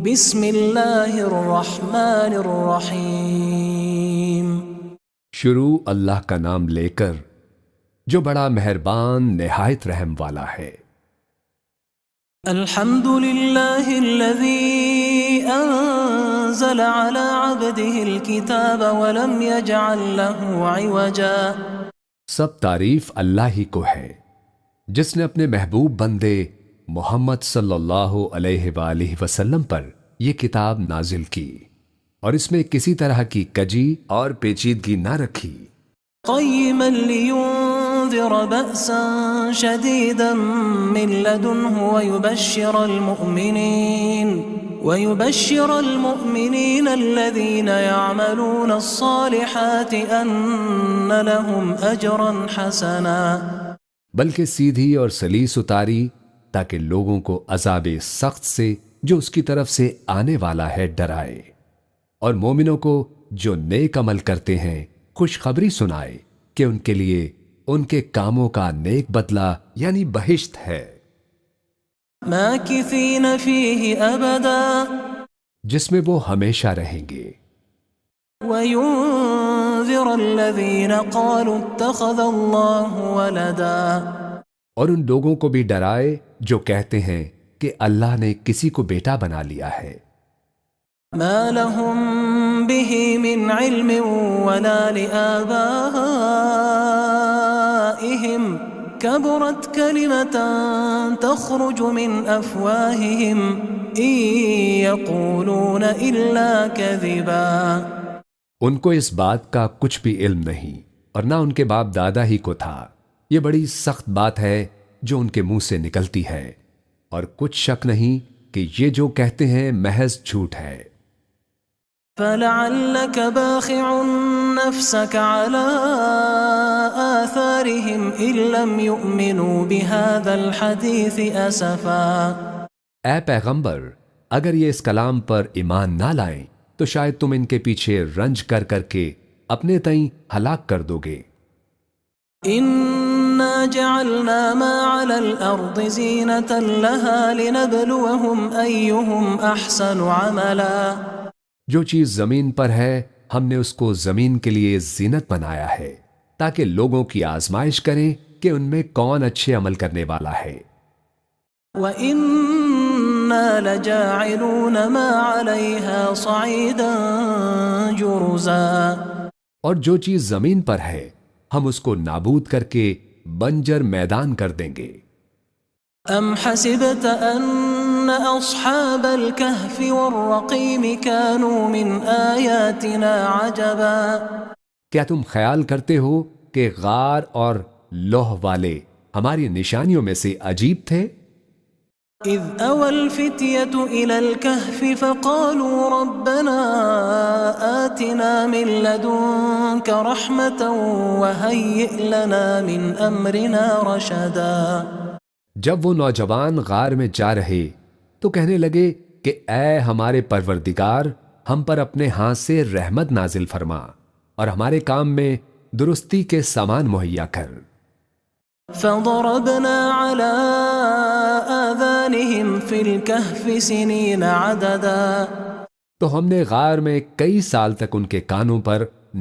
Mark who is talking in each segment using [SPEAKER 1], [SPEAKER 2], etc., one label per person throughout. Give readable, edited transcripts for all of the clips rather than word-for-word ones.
[SPEAKER 1] بسم اللہ الرحمن الرحیم۔
[SPEAKER 2] شروع اللہ کا نام لے کر جو بڑا مہربان نہایت رحم والا ہے۔
[SPEAKER 1] الحمد للہ الذی انزل على عبده الكتاب ولم يجعل له عوجا۔
[SPEAKER 2] سب تعریف اللہ ہی کو ہے جس نے اپنے محبوب بندے محمد صلی اللہ علیہ وآلہ وسلم پر یہ کتاب نازل کی اور اس میں کسی طرح کی کجی اور پیچیدگی نہ رکھی۔
[SPEAKER 1] قیما لینذر بأسا شدیدا من لدنہ ويبشر المؤمنين الذين يعملون الصالحات ان لهم اجرا حسنا۔
[SPEAKER 2] بلکہ سیدھی اور سلیس اتاری تاکہ لوگوں کو عذاب سخت سے جو اس کی طرف سے آنے والا ہے ڈرائے، اور مومنوں کو جو نیک عمل کرتے ہیں خوشخبری سنائے کہ ان کے لیے ان کے کاموں کا نیک بدلہ یعنی بہشت ہے،
[SPEAKER 1] ماکثین فیہ ابدا،
[SPEAKER 2] جس میں وہ ہمیشہ رہیں گے،
[SPEAKER 1] وینذر الذین قالوا اتخذ اللہ ولدا،
[SPEAKER 2] اور ان لوگوں کو بھی ڈرائے جو کہتے ہیں کہ اللہ نے کسی کو بیٹا بنا لیا ہے،
[SPEAKER 1] ما لهم به من علم ولا لآبائهم كبرت كلمة تخرج من أفواههم إن يقولون إلا كذبا۔
[SPEAKER 2] ان کو اس بات کا کچھ بھی علم نہیں اور نہ ان کے باپ دادا ہی کو تھا۔ یہ بڑی سخت بات ہے جو ان کے منہ سے نکلتی ہے، اور کچھ شک نہیں کہ یہ جو کہتے ہیں محض جھوٹ ہے۔
[SPEAKER 1] فلعلك باخع نفسك على آثارهم إن لم يؤمنوا بهذا الحديث أسفا۔
[SPEAKER 2] اے پیغمبر، اگر یہ اس کلام پر ایمان نہ لائیں تو شاید تم ان کے پیچھے رنج کر کر کے اپنے تئیں ہلاک کر دو گے۔
[SPEAKER 1] إنا جعلنا ما على الأرض زينة لها لنبلوهم أيهم أحسن عملا۔
[SPEAKER 2] جو چیز زمین پر ہے ہم نے اس کو زمین کے لیے زینت بنایا ہے تاکہ لوگوں کی آزمائش کریں کہ ان میں کون اچھے عمل کرنے والا ہے۔
[SPEAKER 1] وَإِنَّا لَجَاعِلُونَ مَا عَلَيْهَا صَعِيدًا جُرُزًا۔ اور
[SPEAKER 2] جو چیز زمین پر ہے ہم اس کو نابود کر کے بنجر میدان کر دیں گے۔
[SPEAKER 1] ام حسبت ان اصحاب الكهف والرقیم كانوا من آیاتنا عجبا۔
[SPEAKER 2] کیا تم خیال کرتے ہو کہ غار اور لوح والے ہماری نشانیوں میں سے عجیب تھے؟
[SPEAKER 1] اذ اوى الفتية الى الكهف فقالوا ربنا آتنا من لدنك رحمة وهيئ لنا من امرنا رشدا۔
[SPEAKER 2] جب وہ نوجوان غار میں جا رہے تو کہنے لگے کہ اے ہمارے پروردگار، ہم پر اپنے ہاتھ سے رحمت نازل فرما اور ہمارے کام میں درستی کے سامان مہیا کر۔
[SPEAKER 1] فضربنا على آذانهم في الكهف سنين عددا۔
[SPEAKER 2] تو ہم نے غار میں کئی سال تک ان کے کانوں پر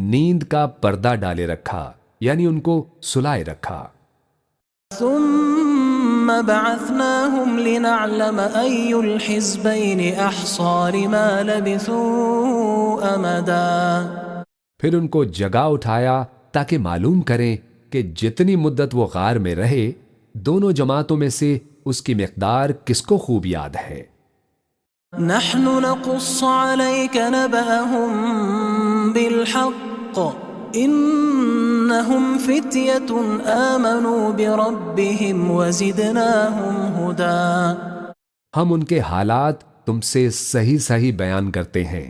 [SPEAKER 2] نیند کا پردہ ڈالے رکھا، یعنی ان کو سلائے رکھا۔
[SPEAKER 1] ثم بعثناهم لنعلم أي الحزبين أحصى لما لبثوا أمدا۔
[SPEAKER 2] پھر ان کو جگا اٹھایا تاکہ معلوم کریں کہ جتنی مدت وہ غار میں رہے دونوں جماعتوں میں سے اس کی مقدار کس کو خوب یاد ہے۔
[SPEAKER 1] نحن نقص عليك نبأهم بالحق انہم فتیۃ آمنوا بربهم وزدناہم ہدا۔
[SPEAKER 2] ہم ان کے حالات تم سے صحیح صحیح بیان کرتے ہیں۔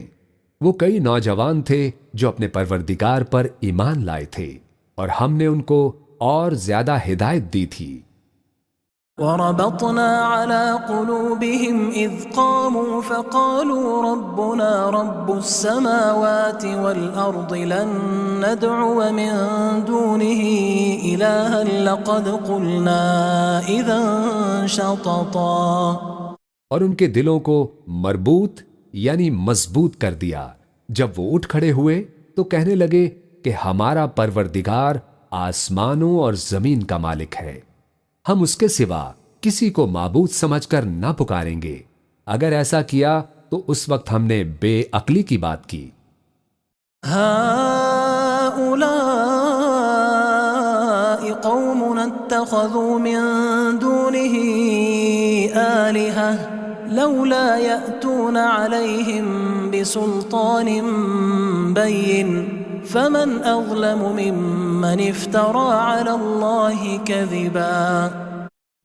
[SPEAKER 2] وہ کئی نوجوان تھے جو اپنے پروردگار پر ایمان لائے تھے اور ہم نے ان کو اور زیادہ ہدایت دی تھی۔
[SPEAKER 1] وَرَبَطْنَا عَلَى قُلُوبِهِمْ إِذْ قَامُوا فَقَالُوا رَبُّنَا رَبُّ السَّمَاوَاتِ وَالْأَرْضِ لَن نَّدْعُوَ مِن دُونِهِ إِلَٰهًا لَّقَدْ قُلْنَا إِذًا شَطَطًا۔
[SPEAKER 2] اور ان کے دلوں کو مربوط یعنی مضبوط کر دیا۔ جب وہ اٹھ کھڑے ہوئے تو کہنے لگے کہ ہمارا پروردگار آسمانوں اور زمین کا مالک ہے، ہم اس کے سوا کسی کو معبود سمجھ کر نہ پکاریں گے۔ اگر ایسا کیا تو اس وقت ہم نے بے عقلی کی بات کی۔
[SPEAKER 1] هؤلاء قوم اتخذوا من دونه آلهة لولا يأتون عليهم بسلطان بين فمن أظلم ممن افترى على الله كذبا۔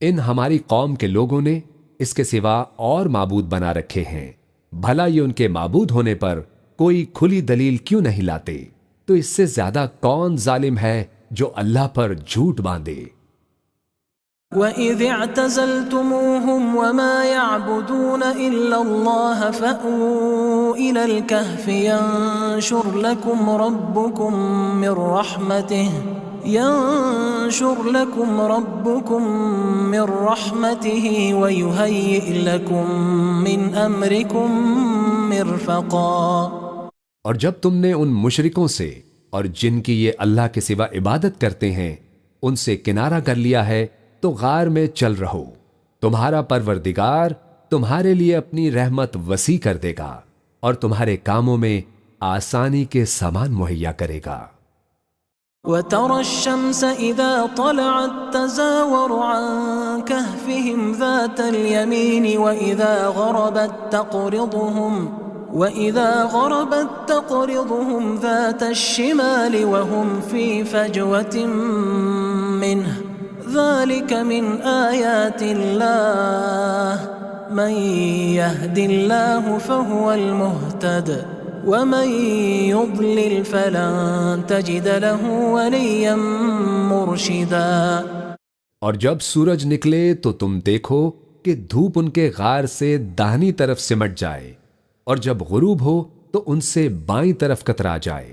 [SPEAKER 2] ان ہماری قوم کے لوگوں نے اس کے سوا اور معبود بنا رکھے ہیں، بھلا یہ ان کے معبود ہونے پر کوئی کھلی دلیل کیوں نہیں لاتے؟ تو اس سے زیادہ کون ظالم ہے جو اللہ پر جھوٹ باندھے۔
[SPEAKER 1] وَإِذِ اعْتَزَلْتُمُوهُمْ وَمَا يَعْبُدُونَ إِلَّا اللَّهَ فَأْوُوا إِلَى الْكَهْفِ يَنشُرْ لَكُمْ رَبُّكُمْ مِنْ رَحْمَتِهِ وَيُهَيِّئْ لَكُمْ مِنْ أَمْرِكُمْ مِرْفَقًا۔
[SPEAKER 2] اور جب تم نے ان مشرکوں سے اور جن کی یہ اللہ کے سوا عبادت کرتے ہیں ان سے کنارہ کر لیا ہے تو غار میں چل رہو، تمہارا پروردگار تمہارے لیے اپنی رحمت وسیع کر دے گا اور تمہارے کاموں میں آسانی کے سامان مہیا کرے گا۔
[SPEAKER 1] وَتَرَى الشَّمْسَ إِذَا طَلَعَتْ تَزَاوَرُ عَنْ كَهْفِهِمْ ذَاتَ الْيَمِينِ وَإِذَا غَرَبَتْ تَقْرِضُهُمْ ذَاتَ الشِّمَالِ وَهُمْ فِي فَجْوَةٍ مِّنْهُ ذَلِكَ مِنْ آيَاتِ اللَّهِ مَنْ يَهْدِ اللَّهُ فَهُوَ الْمُهْتَدِ وَمَنْ يُضْلِلْ فَلَنْ تَجِدَ لَهُ وَلِيًّا مُرْشِدًا۔
[SPEAKER 2] اور جب سورج نکلے تو تم دیکھو کہ دھوپ ان کے غار سے داہنی طرف سمٹ جائے، اور جب غروب ہو تو ان سے بائیں طرف کترا جائے،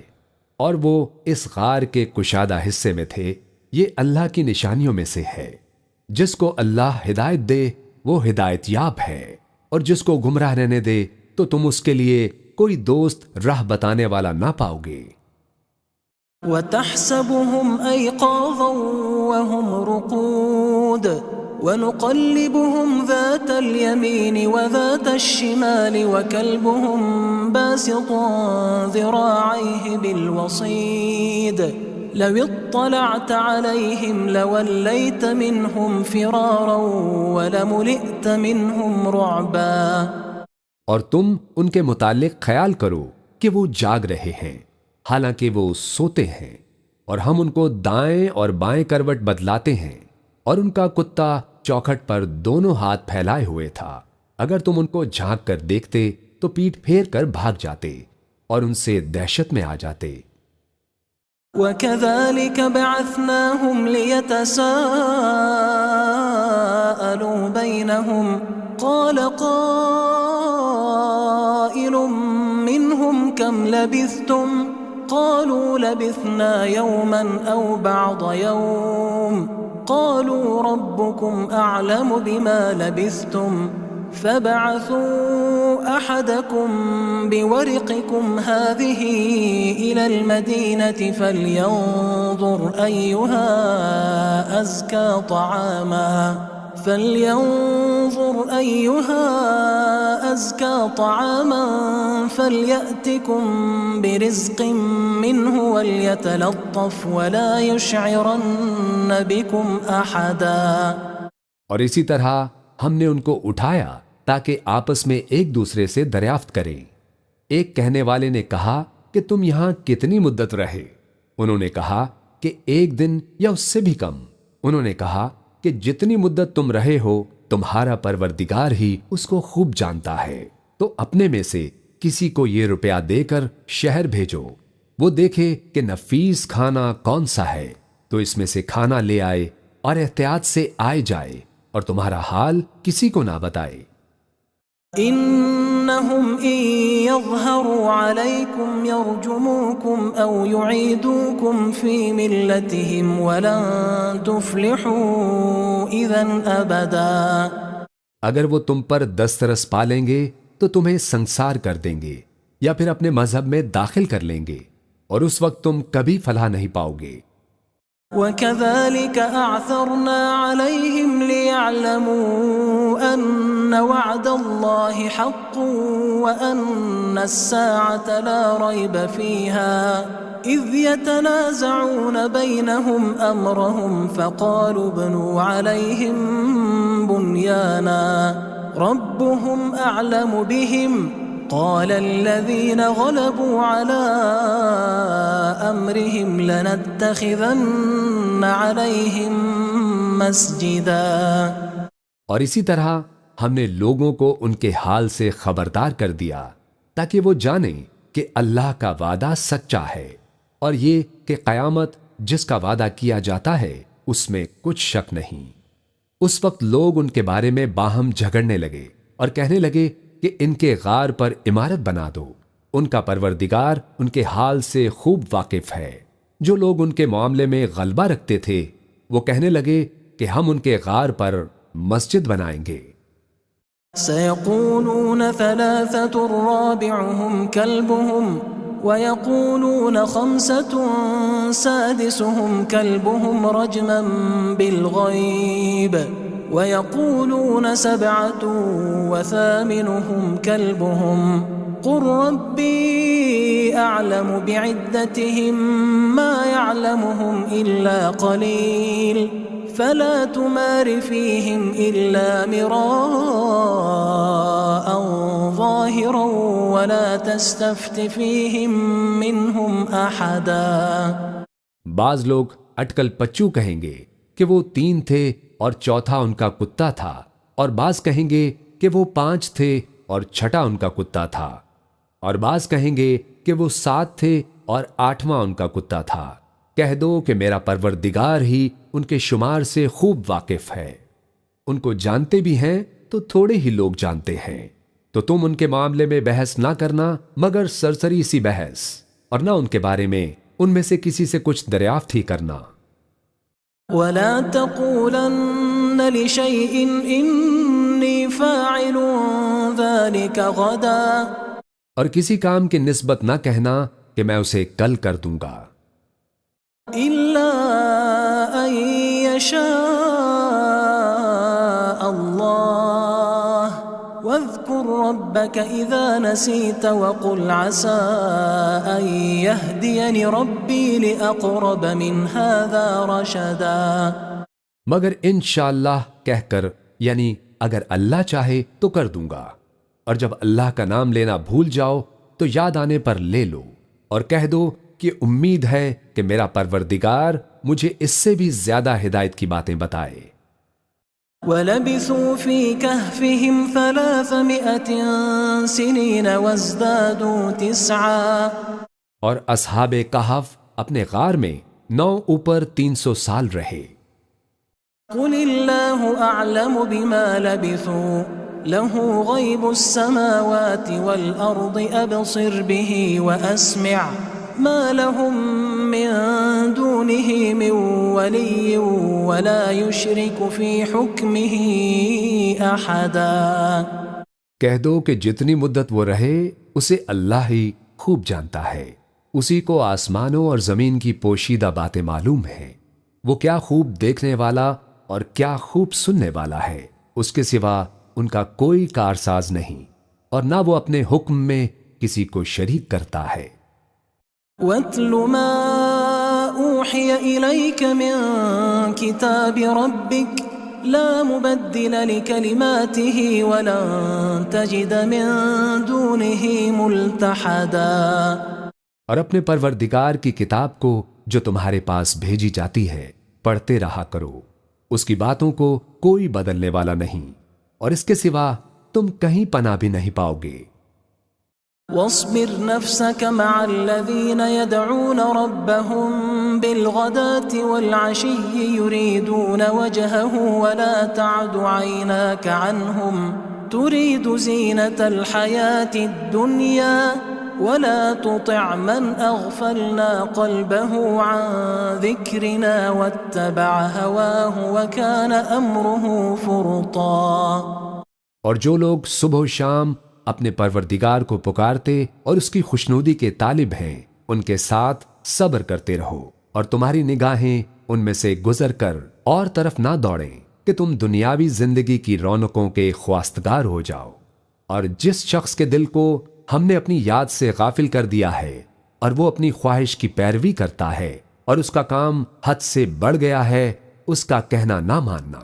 [SPEAKER 2] اور وہ اس غار کے کشادہ حصے میں تھے۔ یہ اللہ کی نشانیوں میں سے ہے، جس کو اللہ ہدایت دے وہ ہدایت یاب ہے، اور جس کو گمراہ رہنے دے تو تم اس کے لیے کوئی دوست راہ بتانے والا نہ پاؤ گے۔
[SPEAKER 1] وَتَحْسَبُهُمْ أَيْقَاظًا وَهُمْ رُقُودٌ وَنُقَلِّبُهُمْ ذَاتَ الْيَمِينِ وَذَاتَ الشِّمَالِ وَكَلْبُهُمْ بَاسِطٌ ذِرَاعَيْهِ بِالْوَصِيدِ لَوِ اطَّلَعْتَ عَلَيْهِمْ لَوَلَّيْتَ مِنْهُمْ فِرَارًا وَلَمُلِئْتَ مِنْهُمْ رُعْبًا۔
[SPEAKER 2] اور تم ان کے متعلق خیال کرو کہ وہ جاگ رہے ہیں حالانکہ وہ سوتے ہیں، اور ہم ان کو دائیں اور بائیں کروٹ بدلاتے ہیں، اور ان کا کتا چوکھٹ پر دونوں ہاتھ پھیلائے ہوئے تھا۔ اگر تم ان کو جھانک کر دیکھتے تو پیٹھ پھیر کر بھاگ جاتے اور ان سے دہشت میں آ جاتے۔
[SPEAKER 1] وَكَذَلِكَ بَعَثْنَاهُمْ لِيَتَسَاءَلُوا بَيْنَهُمْ قَالَ قَائِلٌ مِّنْهُمْ كَمْ لَبِثْتُمْ قَالُوا لَبِثْنَا يَوْمًا أَوْ بَعْضَ يَوْمٍ قَالُوا رَبُّكُمْ أَعْلَمُ بِمَا لَبِثْتُمْ فَابْعَثُوا أَحَدَكُمْ بِوَرِقِكُمْ هَذِهِ إِلَى الْمَدِينَةِ فَلْيَنظُرْ أَيُّهَا أَزْكَى طَعَامًا فَلْيَأْتِكُمْ بِرِزْقٍ مِّنْهُ وَلْيَتَلَطَّفْ وَلَا يُشْعِرَنَّ بِكُمْ أَحَدًا۔
[SPEAKER 2] اور اسی طرح ہم نے ان کو اٹھایا تاکہ آپس میں ایک دوسرے سے دریافت کریں۔ ایک کہنے والے نے کہا کہ تم یہاں کتنی مدت رہے؟ انہوں نے کہا کہ 1 دن یا اس سے بھی کم۔ انہوں نے کہا کہ جتنی مدت تم رہے ہو تمہارا پروردگار ہی اس کو خوب جانتا ہے، تو اپنے میں سے کسی کو یہ روپیہ دے کر شہر بھیجو، وہ دیکھے کہ نفیس کھانا کون سا ہے تو اس میں سے کھانا لے آئے اور احتیاط سے آئے جائے، اور تمہارا حال کسی کو نہ بتائے۔
[SPEAKER 1] إنهم إن يظهروا عليكم يرجموكم أو يعيدوكم في ملتهم ولن تفلحوا إذا أبدا۔
[SPEAKER 2] اگر وہ تم پر دسترس پا لیں گے تو تمہیں سنسار کر دیں گے یا پھر اپنے مذہب میں داخل کر لیں گے، اور اس وقت تم کبھی فلاح نہیں پاؤ گے۔
[SPEAKER 1] وَكَذَلِكَ أَعْثَرْنَا عَلَيْهِمْ لِيَعْلَمُوا أَنَّ وَعْدَ اللَّهِ حَقٌّ وَأَنَّ السَّاعَةَ لَا رَيْبَ فِيهَا إِذْ يَتَنَازَعُونَ بَيْنَهُمْ أَمْرَهُمْ فَقَالُوا ابْنُوا عَلَيْهِمْ بُنْيَانًا رَبُّهُمْ أَعْلَمُ بِهِمْ قال الذين غلبوا على أمرهم لنتخذن عليهم مسجدا۔
[SPEAKER 2] اور اسی طرح ہم نے لوگوں کو ان کے حال سے خبردار کر دیا تاکہ وہ جانیں کہ اللہ کا وعدہ سچا ہے، اور یہ کہ قیامت جس کا وعدہ کیا جاتا ہے اس میں کچھ شک نہیں۔ اس وقت لوگ ان کے بارے میں باہم جھگڑنے لگے اور کہنے لگے کہ ان کے غار پر عمارت بنا دو، ان کا پروردگار ان کے حال سے خوب واقف ہے۔ جو لوگ ان کے معاملے میں غلبہ رکھتے تھے وہ کہنے لگے کہ ہم ان کے غار پر مسجد بنائیں گے۔
[SPEAKER 1] سيقولون ثلاثة رابعهم كلبهم ويقولون خمسة سادسهم كلبهم رجما بالغيب ويقولون سبعة وثامنهم كلبهم قل ربي أعلم بعدتهم ما يعلمهم إلا قليل فلا تمار فيهم إلا مراء ظاهرا ولا تستفت فيهم منهم أحدا۔
[SPEAKER 2] بعض لوگ اٹکل پچو کہیں گے کہ وہ 3 تھے اور چوتھا ان کا کتا تھا، اور بعض کہیں گے کہ وہ 5 تھے اور چھٹا ان کا کتا تھا، اور بعض کہیں گے کہ وہ 7 تھے اور 8واں ان کا کتا تھا۔ کہہ دو کہ میرا پروردگار ہی ان کے شمار سے خوب واقف ہے، ان کو جانتے بھی ہیں تو تھوڑے ہی لوگ جانتے ہیں، تو تم ان کے معاملے میں بحث نہ کرنا مگر سرسری سی بحث، اور نہ ان کے بارے میں ان میں سے کسی سے کچھ دریافت ہی کرنا۔
[SPEAKER 1] وَلَا تَقُولَنَّ لِشَيْءٍ إِنِّي فَاعِلٌ ذَلِكَ غَدًا،
[SPEAKER 2] اور کسی کام کی نسبت نہ کہنا کہ میں اسے کل کر دوں گا،
[SPEAKER 1] إِلَّا أَن يَشَاءَ اللَّهُ وَاذْكُرْ رَبَّكَ إِذَا نَسِيتَ وَقُلْ عَسَىٰ أَن يَهْدِيَنِ رَبِّي لِأَقْرَبَ مِنْ هَذَا رَشَدًا،
[SPEAKER 2] مگر انشاءاللہ کہہ کر، یعنی اگر اللہ چاہے تو کر دوں گا، اور جب اللہ کا نام لینا بھول جاؤ تو یاد آنے پر لے لو، اور کہہ دو کہ امید ہے کہ میرا پروردگار مجھے اس سے بھی زیادہ ہدایت کی باتیں بتائے۔
[SPEAKER 1] وَلَبِثُوا فِي كَهْفِهِمْ 300 سِنِينَ وَازْدَادُوا 9،
[SPEAKER 2] اور اصحاب کہف اپنے غار میں 9 اوپر 300 سال رہے۔
[SPEAKER 1] قُلِ اللَّهُ أَعْلَمُ بِمَا لَبِثُوا لَهُ غَيْبُ السَّمَاوَاتِ وَالْأَرْضِ أَبْصِرْ بِهِ وَأَسْمِعْ مَا لَهُم مِّن دُونِهِ مِن وَلِيٍّ وَلَا يُشْرِكُ فِي حُكْمِهِ أَحَدًا۔
[SPEAKER 2] کہہ دو کہ جتنی مدت وہ رہے اسے اللہ ہی خوب جانتا ہے، اسی کو آسمانوں اور زمین کی پوشیدہ باتیں معلوم ہیں، وہ کیا خوب دیکھنے والا اور کیا خوب سننے والا ہے، اس کے سوا ان کا کوئی کارساز نہیں، اور نہ وہ اپنے حکم میں کسی کو شریک کرتا ہے۔
[SPEAKER 1] وَاتْلُ مَا أُوحِيَ إِلَيْكَ مِن كِتَابِ رَبِّكَ لَا مُبَدِّلَ لِكَلِمَاتِهِ وَلَن تَجِدَ مِن دُونِهِ مُلْتَحَدًا۔
[SPEAKER 2] اور اپنے پروردگار کی کتاب کو جو تمہارے پاس بھیجی جاتی ہے پڑھتے رہا کرو، اس کی باتوں کو کوئی بدلنے والا نہیں، اور اس کے سوا تم کہیں پناہ بھی نہیں پاؤ گے۔
[SPEAKER 1] واصبر نفسك مع الذين يدعون ربهم بالغداة والعشي يريدون وجهه ولا تعد عيناك عنهم تريد زينة الحياة الدنيا ولا تطع من أغفلنا قلبه عن ذكرنا واتبع هواه وكان أمره فرطا۔
[SPEAKER 2] اور جو لوگ صبح و شام اپنے پروردگار کو پکارتے اور اس کی خوشنودی کے طالب ہیں، ان کے ساتھ صبر کرتے رہو، اور تمہاری نگاہیں ان میں سے گزر کر اور طرف نہ دوڑیں کہ تم دنیاوی زندگی کی رونقوں کے خواستگار ہو جاؤ۔ اور جس شخص کے دل کو ہم نے اپنی یاد سے غافل کر دیا ہے اور وہ اپنی خواہش کی پیروی کرتا ہے اور اس کا کام حد سے بڑھ گیا ہے، اس کا کہنا نہ ماننا۔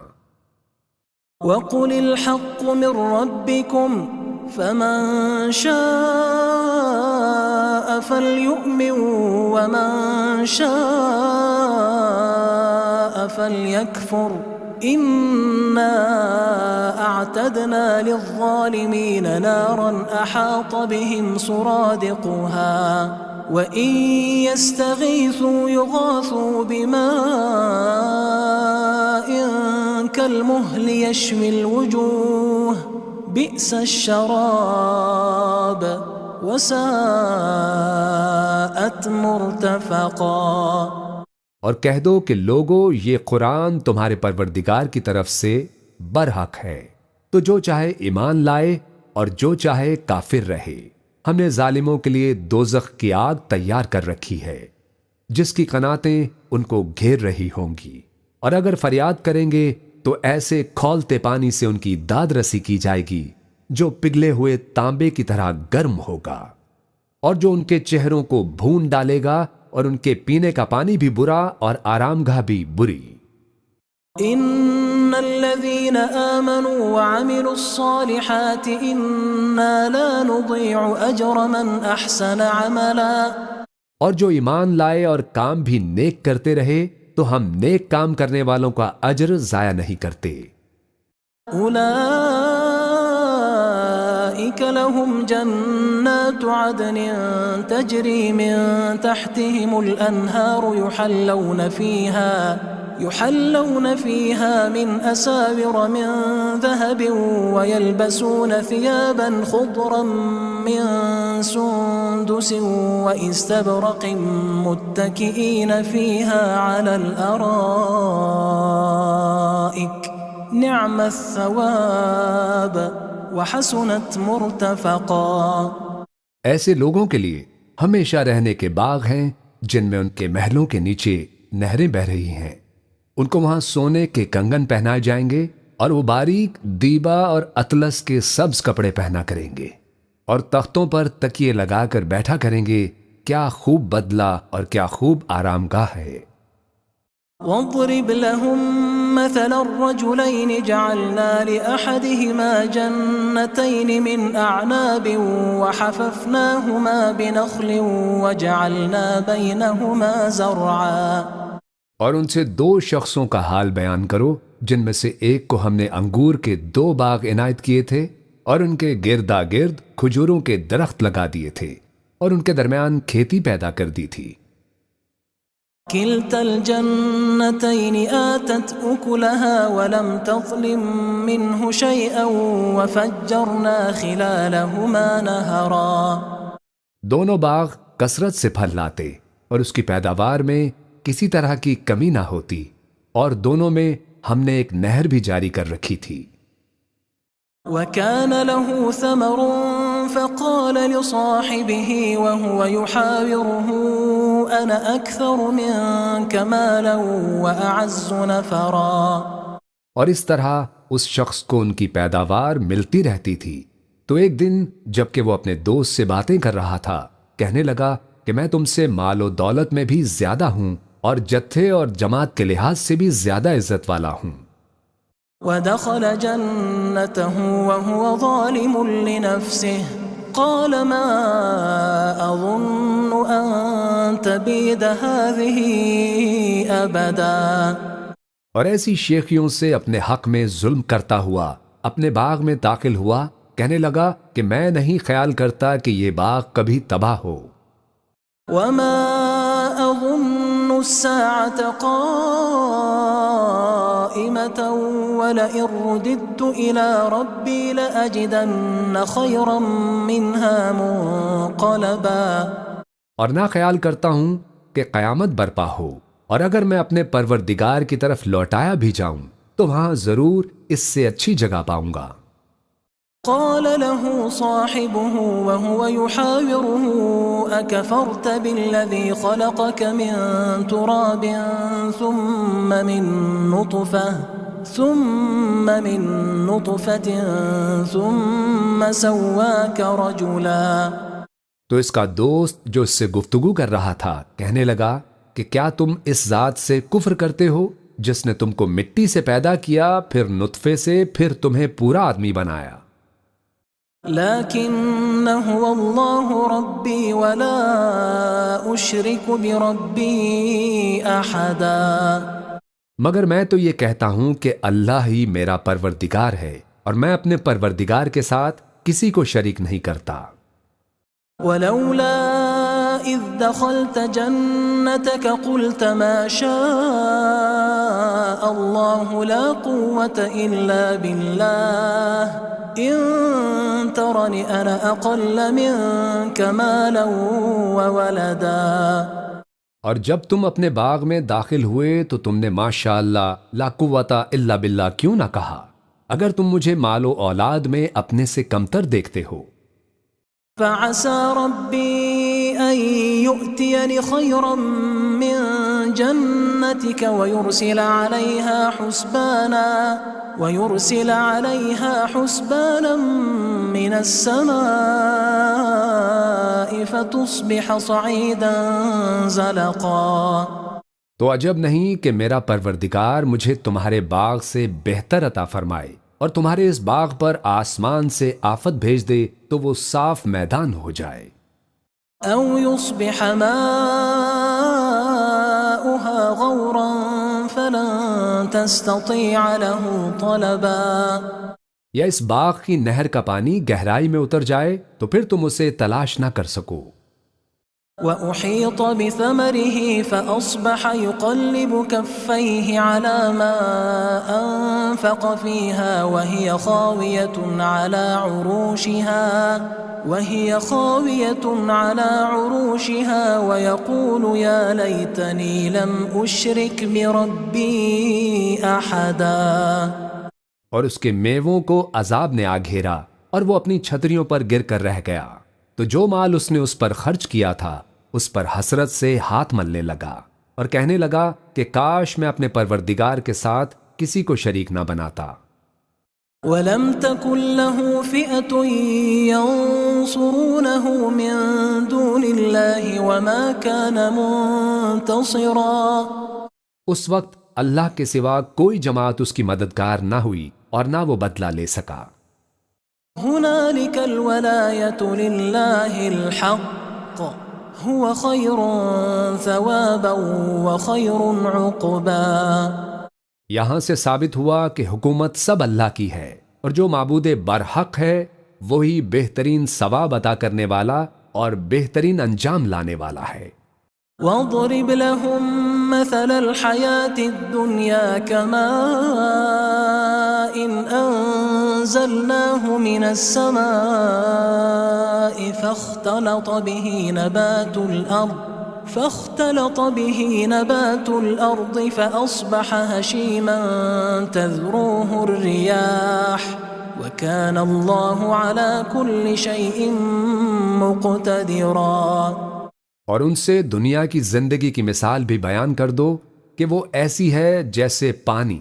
[SPEAKER 1] وَقُلِ الْحَقُّ مِنْ رَبِّكُمْ فَمَنْ شَاءَ فَلْيُؤْمِنْ وَمَنْ شَاءَ فَلْيَكْفُرْ إِنَّا أَعْتَدْنَا لِلظَّالِمِينَ نَارًا أَحَاطَ بِهِمْ سُرَادِقُهَا وَإِنْ يَسْتَغِيثُوا يُغَاثُوا بِمَاءٍ كَالْمُهْلِ يَشْوِي الْوُجُوهَ بِئْسَ الشَّرَابُ وَسَاءَتْ مُرْتَفَقًا۔
[SPEAKER 2] اور کہہ دو کہ لوگو، یہ قرآن تمہارے پروردگار کی طرف سے برحق ہے، تو جو چاہے ایمان لائے اور جو چاہے کافر رہے۔ ہم نے ظالموں کے لیے دوزخ کی آگ تیار کر رکھی ہے، جس کی قناتیں ان کو گھیر رہی ہوں گی، اور اگر فریاد کریں گے تو ایسے کھولتے پانی سے ان کی داد رسی کی جائے گی جو پگھلے ہوئے تانبے کی طرح گرم ہوگا، اور جو ان کے چہروں کو بھون ڈالے گا، اور ان کے پینے کا پانی بھی برا اور آرام گاہ بھی بری۔
[SPEAKER 1] ان الذين آمنوا وعملوا الصالحات انا لا نضيع اجر من احسن عملا۔
[SPEAKER 2] اور جو ایمان لائے اور کام بھی نیک کرتے رہے تو ہم نیک کام کرنے والوں کا اجر ضائع نہیں کرتے۔
[SPEAKER 1] اولئك لهم جنات عدن تجري من تحتهم الانهار يحلون فيها من أساور من ذهب ويلبسون ثيابا خضرا من سندس واستبرق متكئين فيها على الأرائك نعم الثواب وحسنت مرتفقا۔
[SPEAKER 2] ایسے لوگوں کے لیے ہمیشہ رہنے کے باغ ہیں جن میں ان کے محلوں کے نیچے نہریں بہہ رہی ہیں، ان کو وہاں سونے کے کنگن پہنائے جائیں گے اور وہ باریک دیبا اور اطلس کے سبز کپڑے پہنا کریں گے، اور تختوں پر تکیے لگا کر بیٹھا کریں گے۔ کیا خوب بدلہ اور کیا خوب آرام گاہ ہے۔
[SPEAKER 1] واضرب لهم مثل الرجلين جعلنا لأحدهما جنتين من أعناب وحففناهما بنخل وجعلنا بينهما زرعا۔
[SPEAKER 2] اور ان سے دو شخصوں کا حال بیان کرو جن میں سے ایک کو ہم نے انگور کے 2 باغ عنایت کیے تھے اور ان کے گردا گرد کھجوروں کے درخت لگا دیے تھے اور ان کے درمیان کھیتی پیدا کر دی تھی۔
[SPEAKER 1] كلتا الجنتين آتت أكلها ولم تظلم منه شيئا وفجرنا خلالهما نهرا۔
[SPEAKER 2] دونوں باغ کثرت سے پھل لاتے اور اس کی پیداوار میں کسی طرح کی کمی نہ ہوتی، اور دونوں میں ہم نے ایک نہر بھی جاری کر رکھی تھی۔
[SPEAKER 1] وَكَانَ لَهُ ثَمَرٌ فَقَالَ لِصَاحِبِهِ وَهُوَ يُحَاوِرُهُ أَنَا أَكْثَرُ مِنكَ مَالًا وَأَعَزُّ نَفَرًا۔
[SPEAKER 2] اور اس طرح اس شخص کو ان کی پیداوار ملتی رہتی تھی، تو ایک دن جب کہ وہ اپنے دوست سے باتیں کر رہا تھا، کہنے لگا کہ میں تم سے مال و دولت میں بھی زیادہ ہوں اور جتھے اور جماعت کے لحاظ سے بھی زیادہ عزت والا ہوں۔
[SPEAKER 1] ودخل جنته وهو ظالم لنفسه قال ما أظن أن تبيد هذه أبدا۔
[SPEAKER 2] اور ایسی شیخیوں سے اپنے حق میں ظلم کرتا ہوا اپنے باغ میں داخل ہوا، کہنے لگا کہ میں نہیں خیال کرتا کہ یہ باغ کبھی تباہ ہو۔
[SPEAKER 1] وما أظن الساعة قائمة ولئن رددت إلى ربي لأجدن خيرا منها منقلبا۔
[SPEAKER 2] اور نہ خیال کرتا ہوں کہ قیامت برپا ہو، اور اگر میں اپنے پروردگار کی طرف لوٹایا بھی جاؤں تو وہاں ضرور اس سے اچھی جگہ پاؤں گا۔
[SPEAKER 1] قال له صاحبه وهو يحاوره أكفرت بالذي خلقك من تراب ثم من نطفة ثم سواك رجلا۔
[SPEAKER 2] تو اس کا دوست جو اس سے گفتگو کر رہا تھا کہنے لگا کہ کیا تم اس ذات سے کفر کرتے ہو جس نے تم کو مٹی سے پیدا کیا، پھر نطفے سے، پھر تمہیں پورا آدمی بنایا۔
[SPEAKER 1] لكن هو الله ربي ولا أشرك بربي أحدا۔
[SPEAKER 2] مگر میں تو یہ کہتا ہوں کہ اللہ ہی میرا پروردگار ہے اور میں اپنے پروردگار کے ساتھ کسی کو شریک نہیں کرتا۔
[SPEAKER 1] ولولا إذ دخلت جنتك قلت ما شاء الله لا قوة إلا بالله إن ترني أنا أقل منك مالا وولدا۔
[SPEAKER 2] اور جب تم اپنے باغ میں داخل ہوئے تو تم نے ماشاء اللہ لا قوت الا باللہ کیوں نہ کہا، اگر تم مجھے مال و اولاد میں اپنے سے کمتر دیکھتے ہو۔
[SPEAKER 1] فعسى ربي أن يؤتيني خيرا من جنتك ويرسل عليها حسبانا من السماء فتصبح صعيدا زلقا۔
[SPEAKER 2] تو عجب نہیں کہ میرا پروردگار مجھے تمہارے باغ سے بہتر عطا فرمائے اور تمہارے اس باغ پر آسمان سے آفت بھیج دے تو وہ صاف میدان ہو جائے۔
[SPEAKER 1] او يصبح ماؤها غورا فلن تستطيع له طلبا۔
[SPEAKER 2] یا اس باغ کی نہر کا پانی گہرائی میں اتر جائے تو پھر تم اسے تلاش نہ کر سکو۔
[SPEAKER 1] وأحيط بثمره فأصبح يقلب كفيه على ما أنفق فيها وهي خاوية على عروشها ويقول يا ليتني لم أشرك بربي أحدا۔
[SPEAKER 2] اور اس کے میووں کو عذاب نے آ گھیرا اور وہ اپنی چھتریوں پر گر کر رہ گیا، تو جو مال اس نے اس پر خرچ کیا تھا اس پر حسرت سے ہاتھ ملنے لگا اور کہنے لگا کہ کاش میں اپنے پروردگار کے ساتھ کسی کو شریک نہ بناتا۔
[SPEAKER 1] وَلَمْ تَكُنْ لَهُ فِئَةٌ يَنْصُرُونَهُ مِنْ دُونِ اللَّهِ وَمَا كَانَ مُنْتَصِرًا۔
[SPEAKER 2] اس وقت اللہ کے سوا کوئی جماعت اس کی مددگار نہ ہوئی اور نہ وہ بدلہ لے سکا۔
[SPEAKER 1] هُنَالِكَ الْوَلَایَةُ لِلَّهِ الْحَقِّ هُوَ خَيْرٌ ثَوَابًا وَخَيْرٌ عُقْبًا۔
[SPEAKER 2] یہاں سے ثابت ہوا کہ حکومت سب اللہ کی ہے اور جو معبود برحق ہے وہی بہترین ثواب عطا کرنے والا اور بہترین انجام لانے والا ہے۔
[SPEAKER 1] وَاضْرِبْ لَهُم مَّثَلَ الْحَيَاةِ الدُّنْيَا كَمَاءٍ أَنزَلْنَاهُ مِنَ السَّمَاءِ فاختلط به نبات الأرض فأصبح هشيما تذروه الرياح وكان الله على كل شيء مقتدرا۔
[SPEAKER 2] اور ان سے دنیا کی زندگی کی مثال بھی بیان کر دو کہ وہ ایسی ہے جیسے پانی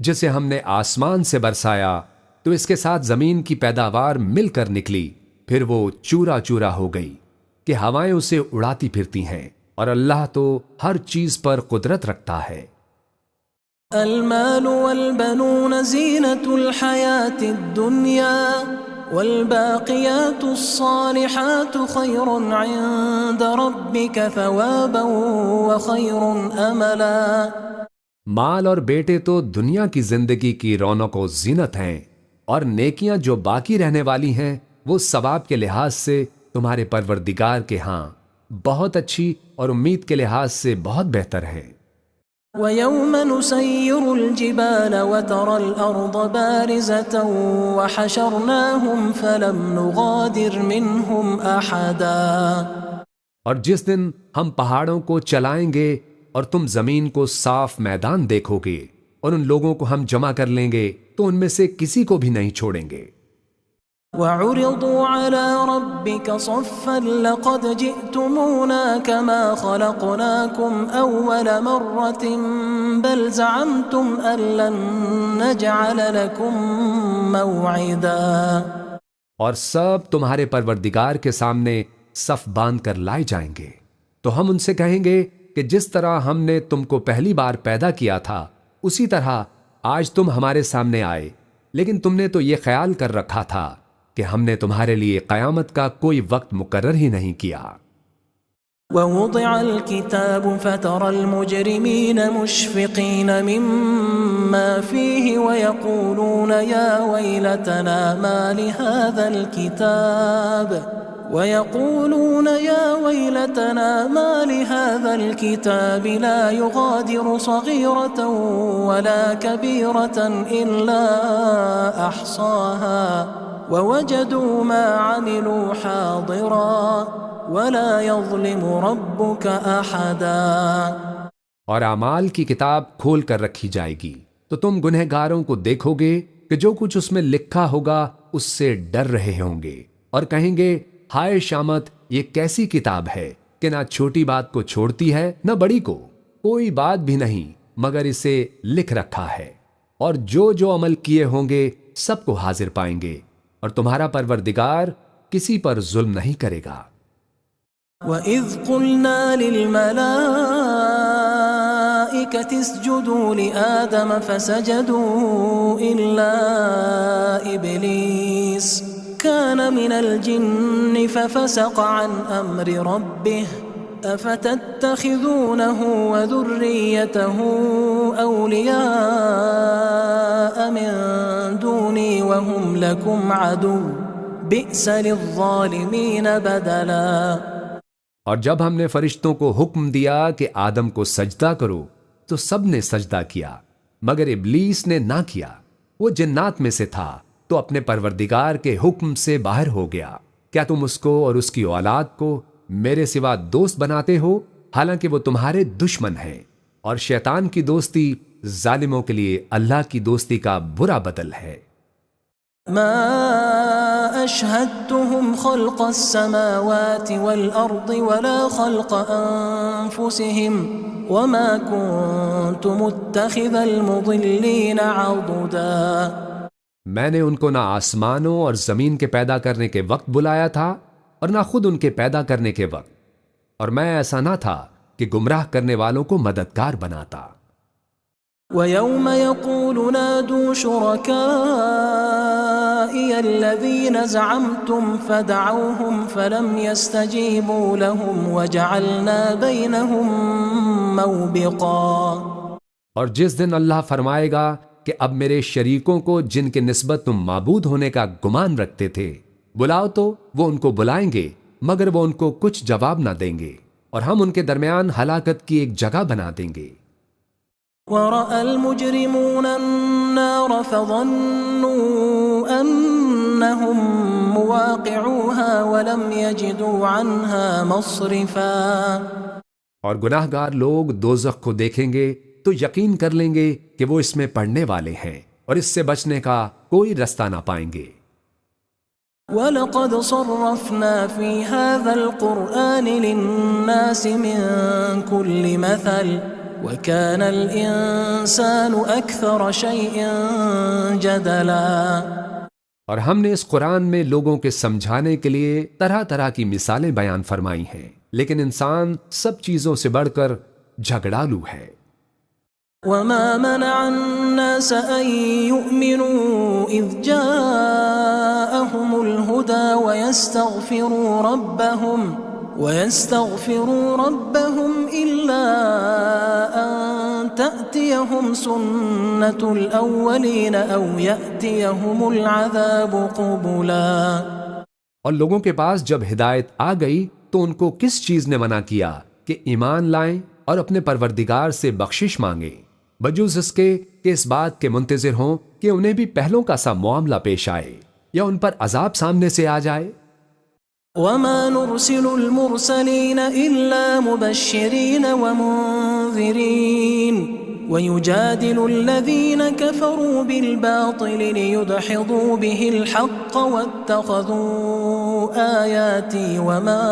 [SPEAKER 2] جسے ہم نے آسمان سے برسایا تو اس کے ساتھ زمین کی پیداوار مل کر نکلی، پھر وہ چورا چورا ہو گئی کہ ہوائیں اسے اڑاتی پھرتی ہیں، اور اللہ تو ہر چیز پر قدرت رکھتا ہے۔
[SPEAKER 1] المال والبنون زینة الحیاة الدنیا والباقیات الصالحات خیر عند ربک ثوابا وخیر املا۔
[SPEAKER 2] مال اور بیٹے تو دنیا کی زندگی کی رونق و زینت ہیں، اور نیکیاں جو باقی رہنے والی ہیں وہ ثواب کے لحاظ سے تمہارے پروردگار کے ہاں بہت اچھی اور امید کے لحاظ سے بہت بہتر ہے۔
[SPEAKER 1] وَيَوْمَ نُسَيِّرُ الْجِبَالَ وَتَرَى الْأَرْضَ بَارِزَةً وَحَشَرْنَاهُمْ فَلَمْ نُغَادِرْ مِنْهُمْ أَحَدًا۔
[SPEAKER 2] اور جس دن ہم پہاڑوں کو چلائیں گے اور تم زمین کو صاف میدان دیکھو گے اور ان لوگوں کو ہم جمع کر لیں گے تو ان میں سے کسی کو بھی نہیں چھوڑیں گے۔
[SPEAKER 1] وعرضوا على ربك صفا لقد جئتمونا كما خلقناكم أول مرة بل زعمتم أن لن نجعل لكم موعدا.
[SPEAKER 2] اور سب تمہارے پروردگار کے سامنے صف باندھ کر لائے جائیں گے تو ہم ان سے کہیں گے کہ جس طرح ہم نے تم کو پہلی بار پیدا کیا تھا اسی طرح آج تم ہمارے سامنے آئے، لیکن تم نے تو یہ خیال کر رکھا تھا کہ ہم نے تمہارے لیے قیامت کا کوئی وقت مقرر ہی نہیں کیا.
[SPEAKER 1] ووضع الكتاب فترى المجرمين مشفقين مما فيه ويقولون يا ويلتنا ما لهذا الكتاب لا يغادر صغيرة ولا كبيرة إلا أحصاها ووجدوا ما عملوا حاضرا ولا يظلم ربك أحدا.
[SPEAKER 2] اور اعمال کی کتاب کھول کر رکھی جائے گی تو تم گنہگاروں کو دیکھو گے کہ جو کچھ اس میں لکھا ہوگا اس سے ڈر رہے ہوں گے اور کہیں گے ہائے شامت، یہ کیسی کتاب ہے کہ نہ چھوٹی بات کو چھوڑتی ہے نہ بڑی کو، کوئی بات بھی نہیں مگر اسے لکھ رکھا ہے، اور جو عمل کیے ہوں گے سب کو حاضر پائیں گے، اور تمہارا پروردگار کسی پر ظلم نہیں کرے گا.
[SPEAKER 1] وَإِذْ قُلْنَا لِلْمَلَائِكَةِ اسْجُدُوا لِآدَمَ فَسَجَدُوا إِلَّا إِبْلِيسَ كَانَ مِنَ الْجِنِّ فَفَسَقَ عَنْ أَمْرِ رَبِّهِ أَفَتَتَّخِذُونَهُ وَذُرِّيَّتَهُ أَوْلِيَاءَ مِن دُونِي وَهُمْ لَكُمْ عَدُوٌّ بِئْسَ لِلظَّالِمِينَ بَدَلًا.
[SPEAKER 2] اور جب ہم نے فرشتوں کو حکم دیا کہ آدم کو سجدہ کرو تو سب نے سجدہ کیا مگر ابلیس نے نہ کیا، وہ جنات میں سے تھا تو اپنے پروردگار کے حکم سے باہر ہو گیا. کیا تم اس کو اور اس کی اولاد کو میرے سوا دوست بناتے ہو حالانکہ وہ تمہارے دشمن ہیں، اور شیطان کی دوستی ظالموں کے لیے اللہ کی دوستی کا برا بدل ہے.
[SPEAKER 1] ما أشهدتهم خلق السماوات والأرض ولا خلق أنفسهم وما كنت متخذ المضلين عضدا.
[SPEAKER 2] میں نے ان کو نہ آسمانوں اور زمین کے پیدا کرنے کے وقت بلایا تھا اور نہ خود ان کے پیدا کرنے کے وقت، اور میں ایسا نہ تھا کہ گمراہ کرنے والوں کو مددگار بناتا.
[SPEAKER 1] وَيَوْمَ يَقُولُ نَادُوا شُرَكَائِيَ الَّذِينَ زَعَمْتُمْ فَدَعَوْهُمْ فَلَمْ يَسْتَجِيبُوا لَهُمْ وَجَعَلْنَا بَيْنَهُمْ مَوْبِقًا.
[SPEAKER 2] اور جس دن اللہ فرمائے گا کہ اب میرے شریکوں کو جن کے نسبت تم معبود ہونے کا گمان رکھتے تھے بلاؤ، تو وہ ان کو بلائیں گے مگر وہ ان کو کچھ جواب نہ دیں گے، اور ہم ان کے درمیان ہلاکت کی ایک جگہ بنا دیں گے.
[SPEAKER 1] وَرَأَى الْمُجْرِمُونَ النَّارَ فَظَنُّوا أَنَّهُمْ مُوَاقِعُوهَا وَلَمْ يَجِدُوا عَنْهَا مَصْرِفًا.
[SPEAKER 2] اور گناہ گار لوگ دوزخ کو دیکھیں گے تو یقین کر لیں گے کہ وہ اس میں پڑنے والے ہیں، اور اس سے بچنے کا کوئی رستہ نہ پائیں گے.
[SPEAKER 1] وَلَقَدْ صَرَّفْنَا فِي هَذَا الْقُرْآنِ لِلنَّاسِ مِنْ كُلِّ مَثَلٍ وَكَانَ الْإِنسَانُ أَكْثَرَ شَيْءٍ جَدَلًا.
[SPEAKER 2] اور ہم نے اس قرآن میں لوگوں کے سمجھانے کے لیے طرح طرح کی مثالیں بیان فرمائی ہیں، لیکن انسان سب چیزوں سے بڑھ کر جھگڑالو ہے.
[SPEAKER 1] وَمَا مَنَعَ النَّاسَ أَن يُؤْمِنُوا إِذْ جَاءَهُمُ الْهُدَى وَيَسْتَغْفِرُوا رَبَّهُمْ إِلَّا أَن تَأْتِيَهُمْ سُنَّةُ الْأَوَّلِينَ أَوْ يَأْتِيَهُمُ الْعَذَابُ قُبُلًا.
[SPEAKER 2] اور لوگوں کے پاس جب ہدایت آ گئی تو ان کو کس چیز نے منع کیا کہ ایمان لائیں اور اپنے پروردگار سے بخشش مانگیں، بجوز اس کے کہ اس بات کے منتظر ہوں کہ انہیں بھی پہلوں کا سا معاملہ پیش آئے یا ان پر عذاب سامنے سے آ جائے.
[SPEAKER 1] وَمَا نُرْسِلُ الْمُرْسَلِينَ إِلَّا مُبَشِّرِينَ وَمُنذِرِينَ ويجادل الذين كفروا بالباطل ليدحضوا به الحق واتخذوا آياتي وما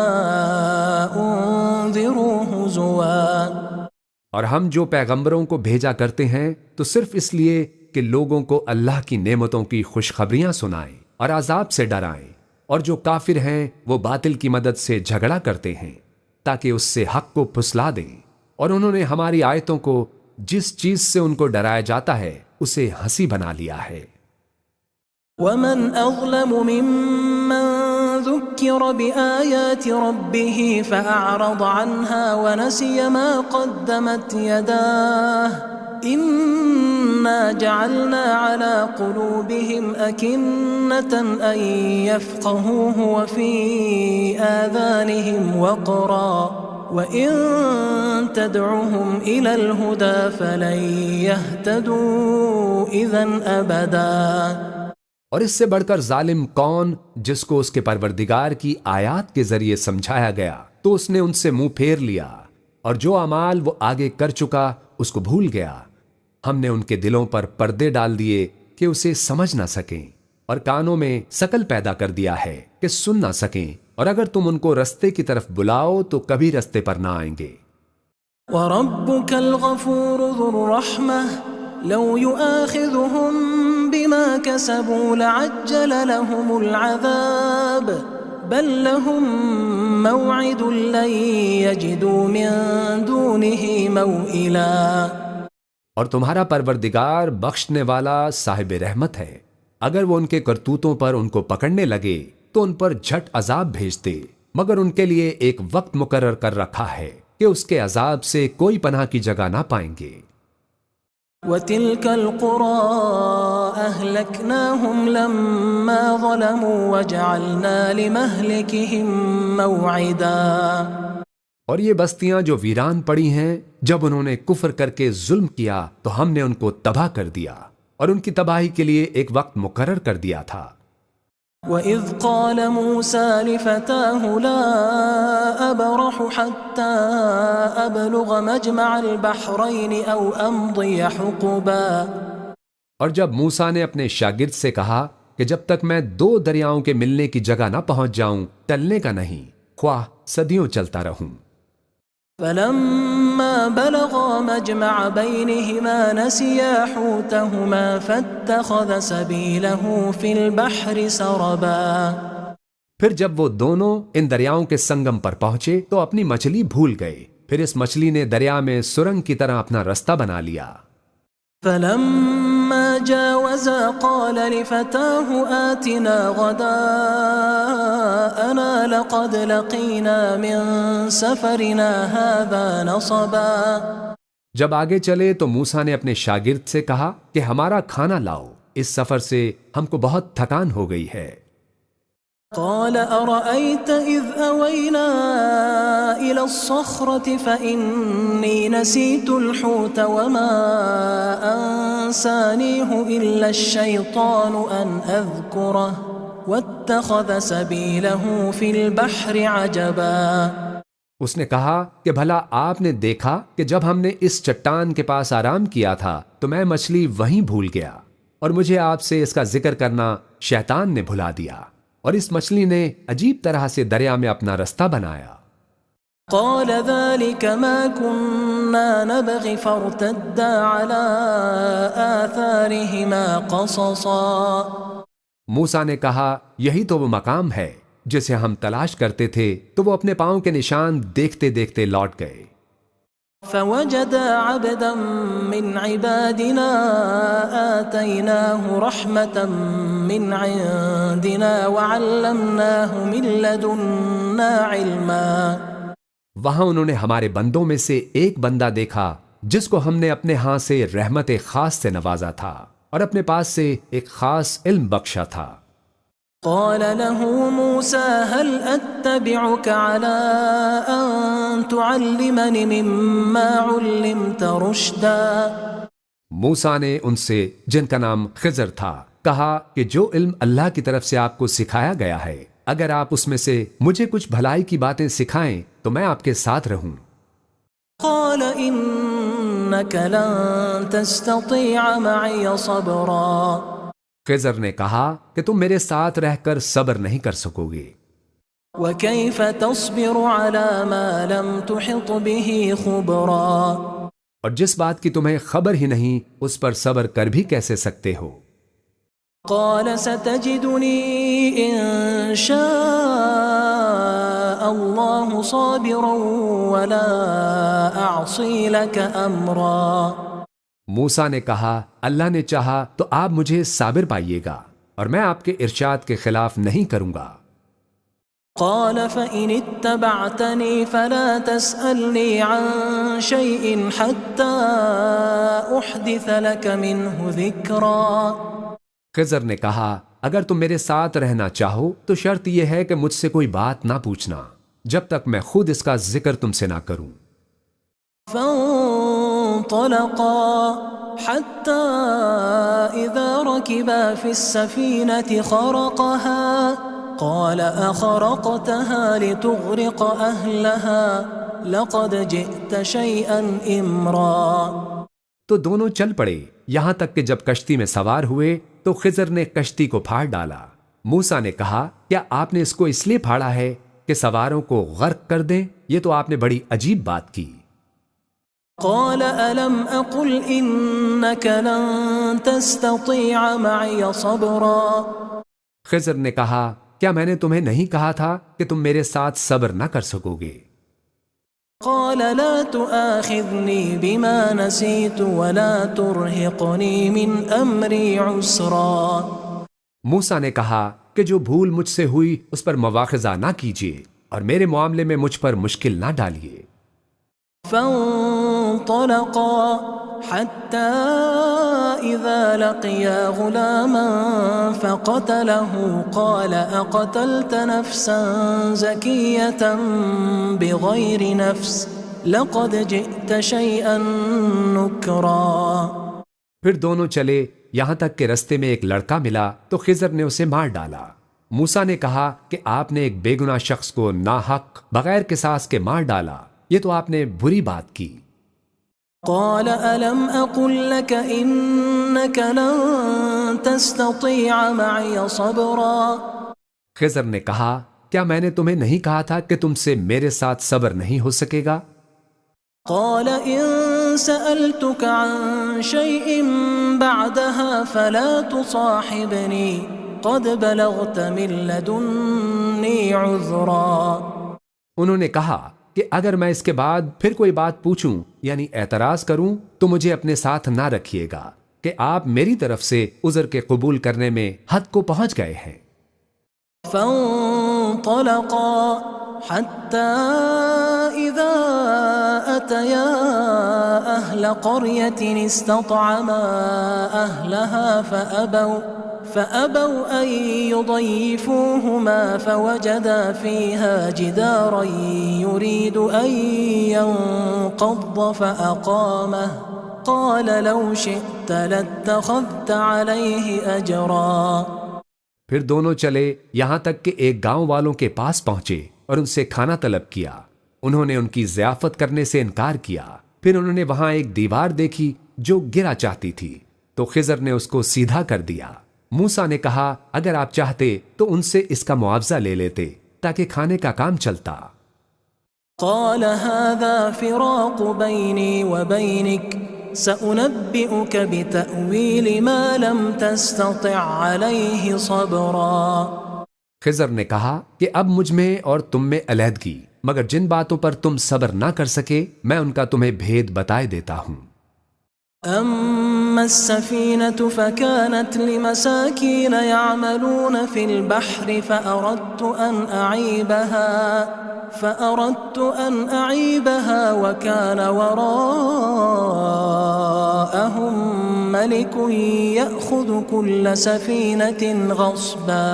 [SPEAKER 1] أنذروا هزوا۔
[SPEAKER 2] اور ہم جو پیغمبروں کو بھیجا کرتے ہیں تو صرف اس لیے کہ لوگوں کو اللہ کی نعمتوں کی خوشخبریاں سنائیں اور عذاب سے ڈرائیں، اور جو کافر ہیں وہ باطل کی مدد سے جھگڑا کرتے ہیں تاکہ اس سے حق کو پھسلا دیں، اور انہوں نے ہماری آیتوں کو جس چیز سے ان کو ڈرایا جاتا ہے اسے ہنسی بنا لیا ہے۔
[SPEAKER 1] ومن أظلم ممن ذكر بآيات ربه فأعرض عنها ونسي ما قدمت يداه إنا جعلنا على قلوبهم أكنة أن يفقهوه وفي آذانهم وقرا وَإِن تَدْعُهُمْ إِلَى الْهُدَى فَلَن يَهْتَدُوا إِذًا أَبَدًا۔
[SPEAKER 2] اور اس سے بڑھ کر ظالم کون جس کو اس کے پروردگار کی آیات کے ذریعے سمجھایا گیا تو اس نے ان سے منہ پھیر لیا، اور جو اعمال وہ آگے کر چکا اس کو بھول گیا۔ ہم نے ان کے دلوں پر پردے ڈال دیے کہ اسے سمجھ نہ سکیں، اور کانوں میں سکل پیدا کر دیا ہے کہ سن نہ سکیں، اور اگر تم ان کو رستے کی طرف بلاؤ تو کبھی رستے پر نہ آئیں گے۔
[SPEAKER 1] وَرَبُّكَ الْغَفُورُ ذُو الرَّحْمَةِ لَوْ يُؤَاخِذُهُم بِمَا كَسَبُوا لَعَجَّلَ لَهُمُ الْعَذَابَ بَل لَّهُم مَّوْعِدٌ لَّن يَجِدُوا مِن دُونِهِ مَوْئِلًا۔
[SPEAKER 2] اور تمہارا پروردگار بخشنے والا صاحب رحمت ہے، اگر وہ ان کے کرتوتوں پر ان کو پکڑنے لگے تو ان پر جھٹ عذاب بھیجتے، مگر ان کے لیے ایک وقت مقرر کر رکھا ہے کہ اس کے عذاب سے کوئی پناہ کی جگہ نہ پائیں گے۔
[SPEAKER 1] وَتِلْكَ الْقُرَىٰ أَهْلَكْنَاهُمْ لَمَّا ظَلَمُوا وَجَعَلْنَا لِمَهْلِكِهِم مَّوْعِدًا۔
[SPEAKER 2] اور یہ بستیاں جو ویران پڑی ہیں، جب انہوں نے کفر کر کے ظلم کیا تو ہم نے ان کو تباہ کر دیا، اور ان کی تباہی کے لیے ایک وقت مقرر کر دیا تھا۔
[SPEAKER 1] وَإِذْ قَالَ مُوسَى لِفَتَاهُ لَا أَبْرَحُ حَتَّى أَبْلُغَ مَجْمَعَ الْبَحْرَيْنِ أَوْ أَمْضِيَ حُقُبًا۔
[SPEAKER 2] اور جب موسیٰ نے اپنے شاگرد سے کہا کہ جب تک میں 2 دریاؤں کے ملنے کی جگہ نہ پہنچ جاؤں ٹلنے کا نہیں، خواہ صدیوں چلتا رہوں۔
[SPEAKER 1] فَلَمَّا بَلَغَا مَجْمَعَ بَيْنِهِمَا نَسِيَا حُوتَهُمَا فَاتَّخَذَ سَبِيلَهُ فِي الْبَحْرِ سَرَبًا۔
[SPEAKER 2] پھر جب وہ دونوں ان دریاؤں کے سنگم پر پہنچے تو اپنی مچھلی بھول گئے، پھر اس مچھلی نے دریا میں سرنگ کی طرح اپنا رستہ بنا لیا۔
[SPEAKER 1] فَلَمَّا جَاوَزَا قَالَ لِفَتَاهُ آتِنَا غَدَاءَنَا لَقَدْ لَقِينَا مِن سَفَرِنَا هَذَا نَصَبًا۔
[SPEAKER 2] جب آگے چلے تو موسیٰ نے اپنے شاگرد سے کہا کہ ہمارا کھانا لاؤ، اس سفر سے ہم کو بہت تھکان ہو گئی ہے۔
[SPEAKER 1] قال أرأيت إذ أوينا إلى الصخرة فإني نسيت الحوت وما أنسانيه إلا الشيطان أن أذكره واتخذ سبيله في البحر عجبا۔
[SPEAKER 2] اس نے کہا کہ بھلا آپ نے دیکھا کہ جب ہم نے اس چٹان کے پاس آرام کیا تھا تو میں مچھلی وہیں بھول گیا، اور مجھے آپ سے اس کا ذکر کرنا شیطان نے بھلا دیا، اور اس مچھلی نے عجیب طرح سے دریا میں اپنا رستہ بنایا۔
[SPEAKER 1] قال ذلك ما كنا نبغي فارتدا على آثارهما قصصا۔
[SPEAKER 2] موسیٰ نے کہا یہی تو وہ مقام ہے جسے ہم تلاش کرتے تھے، تو وہ اپنے پاؤں کے نشان دیکھتے دیکھتے لوٹ گئے۔
[SPEAKER 1] فوجدا عبدا من عبادنا آتيناه رحمة من عندنا وعلمناه من لدنا علما۔
[SPEAKER 2] وہاں انہوں نے ہمارے بندوں میں سے ایک بندہ دیکھا جس کو ہم نے اپنے ہاں سے رحمت خاص سے نوازا تھا اور اپنے پاس سے ایک خاص علم بخشا تھا۔
[SPEAKER 1] قال له موسى هل أتبعك على أن تعلمني مما علمت رشدا۔
[SPEAKER 2] موسیٰ نے ان سے، جن کا نام خضر تھا، کہا کہ جو علم اللہ کی طرف سے آپ کو سکھایا گیا ہے، اگر آپ اس میں سے مجھے کچھ بھلائی کی باتیں سکھائیں تو میں آپ کے ساتھ رہوں۔
[SPEAKER 1] قال إنك لن تستطيع معي صبرا
[SPEAKER 2] خضر نے کہا کہ تم میرے ساتھ رہ کر صبر نہیں کر سکو گے،
[SPEAKER 1] وكيف تصبر على ما لم تحط به خبرا
[SPEAKER 2] اور جس بات کی تمہیں خبر ہی نہیں اس پر صبر کر بھی کیسے سکتے ہو؟
[SPEAKER 1] قال ستجدني إن شاء الله صابرا ولا أعصي لك أمرا
[SPEAKER 2] موسیٰ نے کہا اللہ نے چاہا تو آپ مجھے صابر پائیے گا اور میں آپ کے ارشاد کے خلاف نہیں کروں گا۔
[SPEAKER 1] قال فإن اتبعتني فلا تسألني عن شيء حتى أحدث لك منه ذكرا
[SPEAKER 2] خضر نے کہا اگر تم میرے ساتھ رہنا چاہو تو شرط یہ ہے کہ مجھ سے کوئی بات نہ پوچھنا جب تک میں خود اس کا ذکر تم سے نہ کروں۔
[SPEAKER 1] فانطلقا حتى إذا ركبا في السفينة خرقها قال أخرقتها لتغرق أهلها لقد جئت شيئا إمرا
[SPEAKER 2] تو دونوں چل پڑے یہاں تک کہ جب کشتی میں سوار ہوئے تو خضر نے کشتی کو پھاڑ ڈالا۔ موسیٰ نے کہا کیا آپ نے اس کو اس لیے پھاڑا ہے کہ سواروں کو غرق کر دیں؟ یہ تو آپ نے بڑی عجیب بات کی۔
[SPEAKER 1] قال ألم أقل إنك لن تستطيع معي صبرا
[SPEAKER 2] خضر نے کہا کیا میں نے تمہیں نہیں کہا تھا کہ تم میرے ساتھ صبر نہ کر سکو گے؟
[SPEAKER 1] قال لا تؤاخذني بما نسيت ولا ترهقني من أمري عسرا
[SPEAKER 2] موسیٰ نے کہا کہ جو بھول مجھ سے ہوئی اس پر مواخذہ نہ کیجیے اور میرے معاملے میں مجھ پر مشکل نہ ڈالیے۔
[SPEAKER 1] فانطلقا حتى إذا لقيا غلاما فقتله قال أقتلت نفسا زكية بغير نفس لقد جئت شيئا نكرا
[SPEAKER 2] پھر دونوں چلے یہاں تک کہ رستے میں ایک لڑکا ملا تو خضر نے اسے مار ڈالا۔ موسیٰ نے کہا کہ آپ نے ایک بے گناہ شخص کو ناحق بغیر قصاص کے مار ڈالا، یہ تو آپ نے بری بات کی۔
[SPEAKER 1] قال ألم أقل لك إنك لن تستطيع معي صبرا
[SPEAKER 2] خضر نے کہا کیا میں نے تمہیں نہیں کہا تھا کہ تم سے میرے ساتھ صبر نہیں ہو سکے گا؟
[SPEAKER 1] قال إن سألتك عن شيء بعدها فلا تصاحبني قد بلغت من لدني عذرا
[SPEAKER 2] انہوں نے کہا کہ اگر میں اس کے بعد پھر کوئی بات پوچھوں یعنی اعتراض کروں تو مجھے اپنے ساتھ نہ رکھیے گا کہ آپ میری طرف سے عذر کے قبول کرنے میں حد کو پہنچ گئے ہیں۔
[SPEAKER 1] فانطلقا حتى إذا أتيا أهل قرية استطعما أهلها فأبوا أن يضيفوهما فوجدا فيها جدارا يريد أن ينقض فأقامه قال لو شئت لاتخذت عليه أجرا
[SPEAKER 2] پھر دونوں چلے یہاں تک کہ ایک گاؤں والوں کے پاس پہنچے اور ان سے کھانا طلب کیا۔ انہوں نے ان کی ضیافت کرنے سے انکار کیا۔ پھر انہوں نے وہاں ایک دیوار دیکھی جو گرا چاہتی تھی تو خضر نے اس کو سیدھا کر دیا۔ موسیٰ نے کہا اگر آپ چاہتے تو ان سے اس کا معاوضہ لے لیتے تاکہ کھانے کا کام چلتا۔
[SPEAKER 1] قال هذا فراق بيني وبينك سأنبئك بتأويل ما لم تستطع عليه صبرا
[SPEAKER 2] خضر نے کہا کہ اب مجھ میں اور تم میں علیحدگی، مگر جن باتوں پر تم صبر نہ کر سکے میں ان کا تمہیں بھید بتائے دیتا ہوں۔
[SPEAKER 1] أما السفينة فكانت لمساكين يعملون في البحر فأردت أن أعيبها وكان وراءهم ملك يأخذ كل سفينة غصبا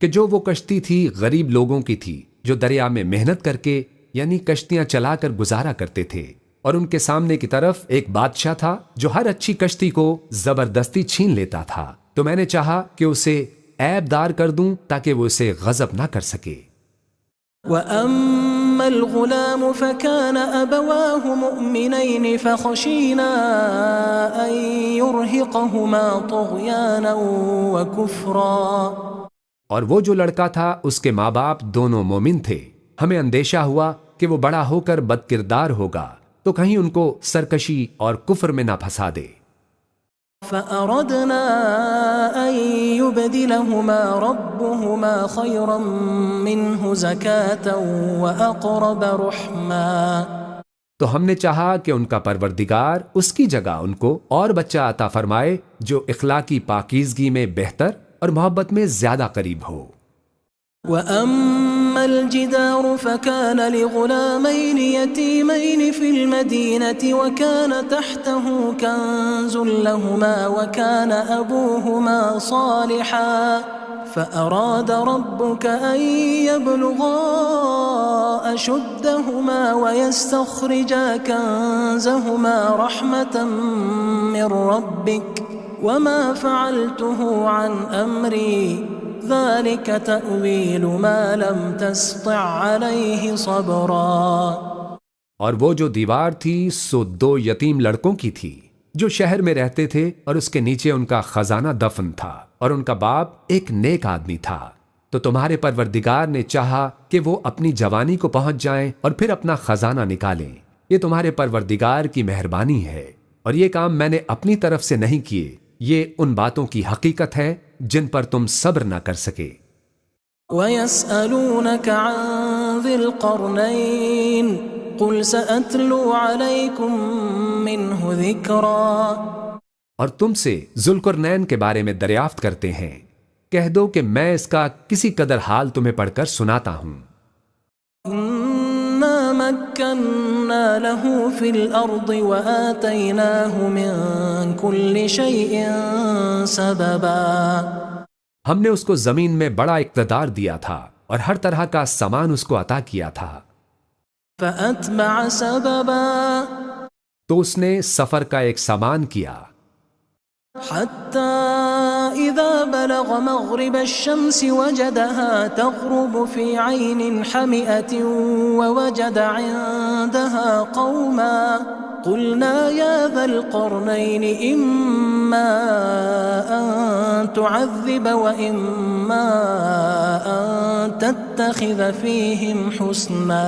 [SPEAKER 2] کہ جو وہ کشتی تھی غریب لوگوں کی تھی جو دریا میں محنت کر کے یعنی کشتیاں چلا کر گزارا کرتے تھے، اور ان کے سامنے کی طرف ایک بادشاہ تھا جو ہر اچھی کشتی کو زبردستی چھین لیتا تھا، تو میں نے چاہا کہ اسے عیب دار کر دوں تاکہ وہ اسے غضب نہ کر سکے۔
[SPEAKER 1] وَأَمَّا فأما الغلام فكان أبواه مؤمنين فخشينا أن يرهقهما طغيانا وكفرا.
[SPEAKER 2] اور وہ جو لڑکا تھا اس کے ماں باپ دونوں مومن تھے، ہمیں اندیشہ ہوا کہ وہ بڑا ہو کر بد کردار ہوگا تو کہیں ان کو سرکشی اور کفر میں نہ پھنسا دے.
[SPEAKER 1] فأردنا أن يبدلهما ربهما خيرا منه زكاة وأقرب رحما.
[SPEAKER 2] تو ہم نے چاہا کہ ان کا پروردگار اس کی جگہ ان کو اور بچہ عطا فرمائے جو اخلاقی پاکیزگی میں بہتر اور محبت میں زیادہ قریب ہو.
[SPEAKER 1] وأما الجدار فكان لغلامين يتيمين في المدينة وكان تحته كنز لهما وكان أبوهما صالحا فأراد ربك أن يبلغا أشدهما ويستخرجا كنزهما رحمة من ربك وما فعلته عن أمري ذلك تأويل ما لم تستطع عليه صبرا.
[SPEAKER 2] اور وہ جو دیوار تھی سو 2 یتیم لڑکوں کی تھی جو شہر میں رہتے تھے اور اس کے نیچے ان کا خزانہ دفن تھا اور ان کا باپ ایک نیک آدمی تھا. تو تمہارے پروردگار نے چاہا کہ وہ اپنی جوانی کو پہنچ جائیں اور پھر اپنا خزانہ نکالیں. یہ تمہارے پروردگار کی مہربانی ہے اور یہ کام میں نے اپنی طرف سے نہیں کیے. یہ ان باتوں کی حقیقت ہے جن پر تم صبر نہ کر سکے.
[SPEAKER 1] وَيَسْأَلُونَكَ عَنْ ذِي الْقَرْنَيْنِ قُلْ سَأَتْلُو عَلَيْكُمْ مِنْهُ ذِكْرًا.
[SPEAKER 2] اور تم سے ذوالقرنین کے بارے میں دریافت کرتے ہیں، کہہ دو کہ میں اس کا کسی قدر حال تمہیں پڑھ کر سناتا ہوں.
[SPEAKER 1] إِنَّا مَكَّنَّا لَهُ فِي الْأَرْضِ وَآتَيْنَاهُ مِنْ كُلِّ شَيْءٍ سَبَبًا.
[SPEAKER 2] ہم نے اس کو زمین میں بڑا اقتدار دیا تھا اور ہر طرح کا سامان اس کو عطا کیا تھا.
[SPEAKER 1] فَأَتْبَعَ سَبَبًا.
[SPEAKER 2] تو اس نے سفر کا ایک سامان کیا.
[SPEAKER 1] حتى إذا بلغ مغرب الشمس وجدها تغرب في عين حمئة ووجد عندها قوما قلنا يا ذا القرنين إما أن تعذب وإما أن تتخذ فيهم حسنا.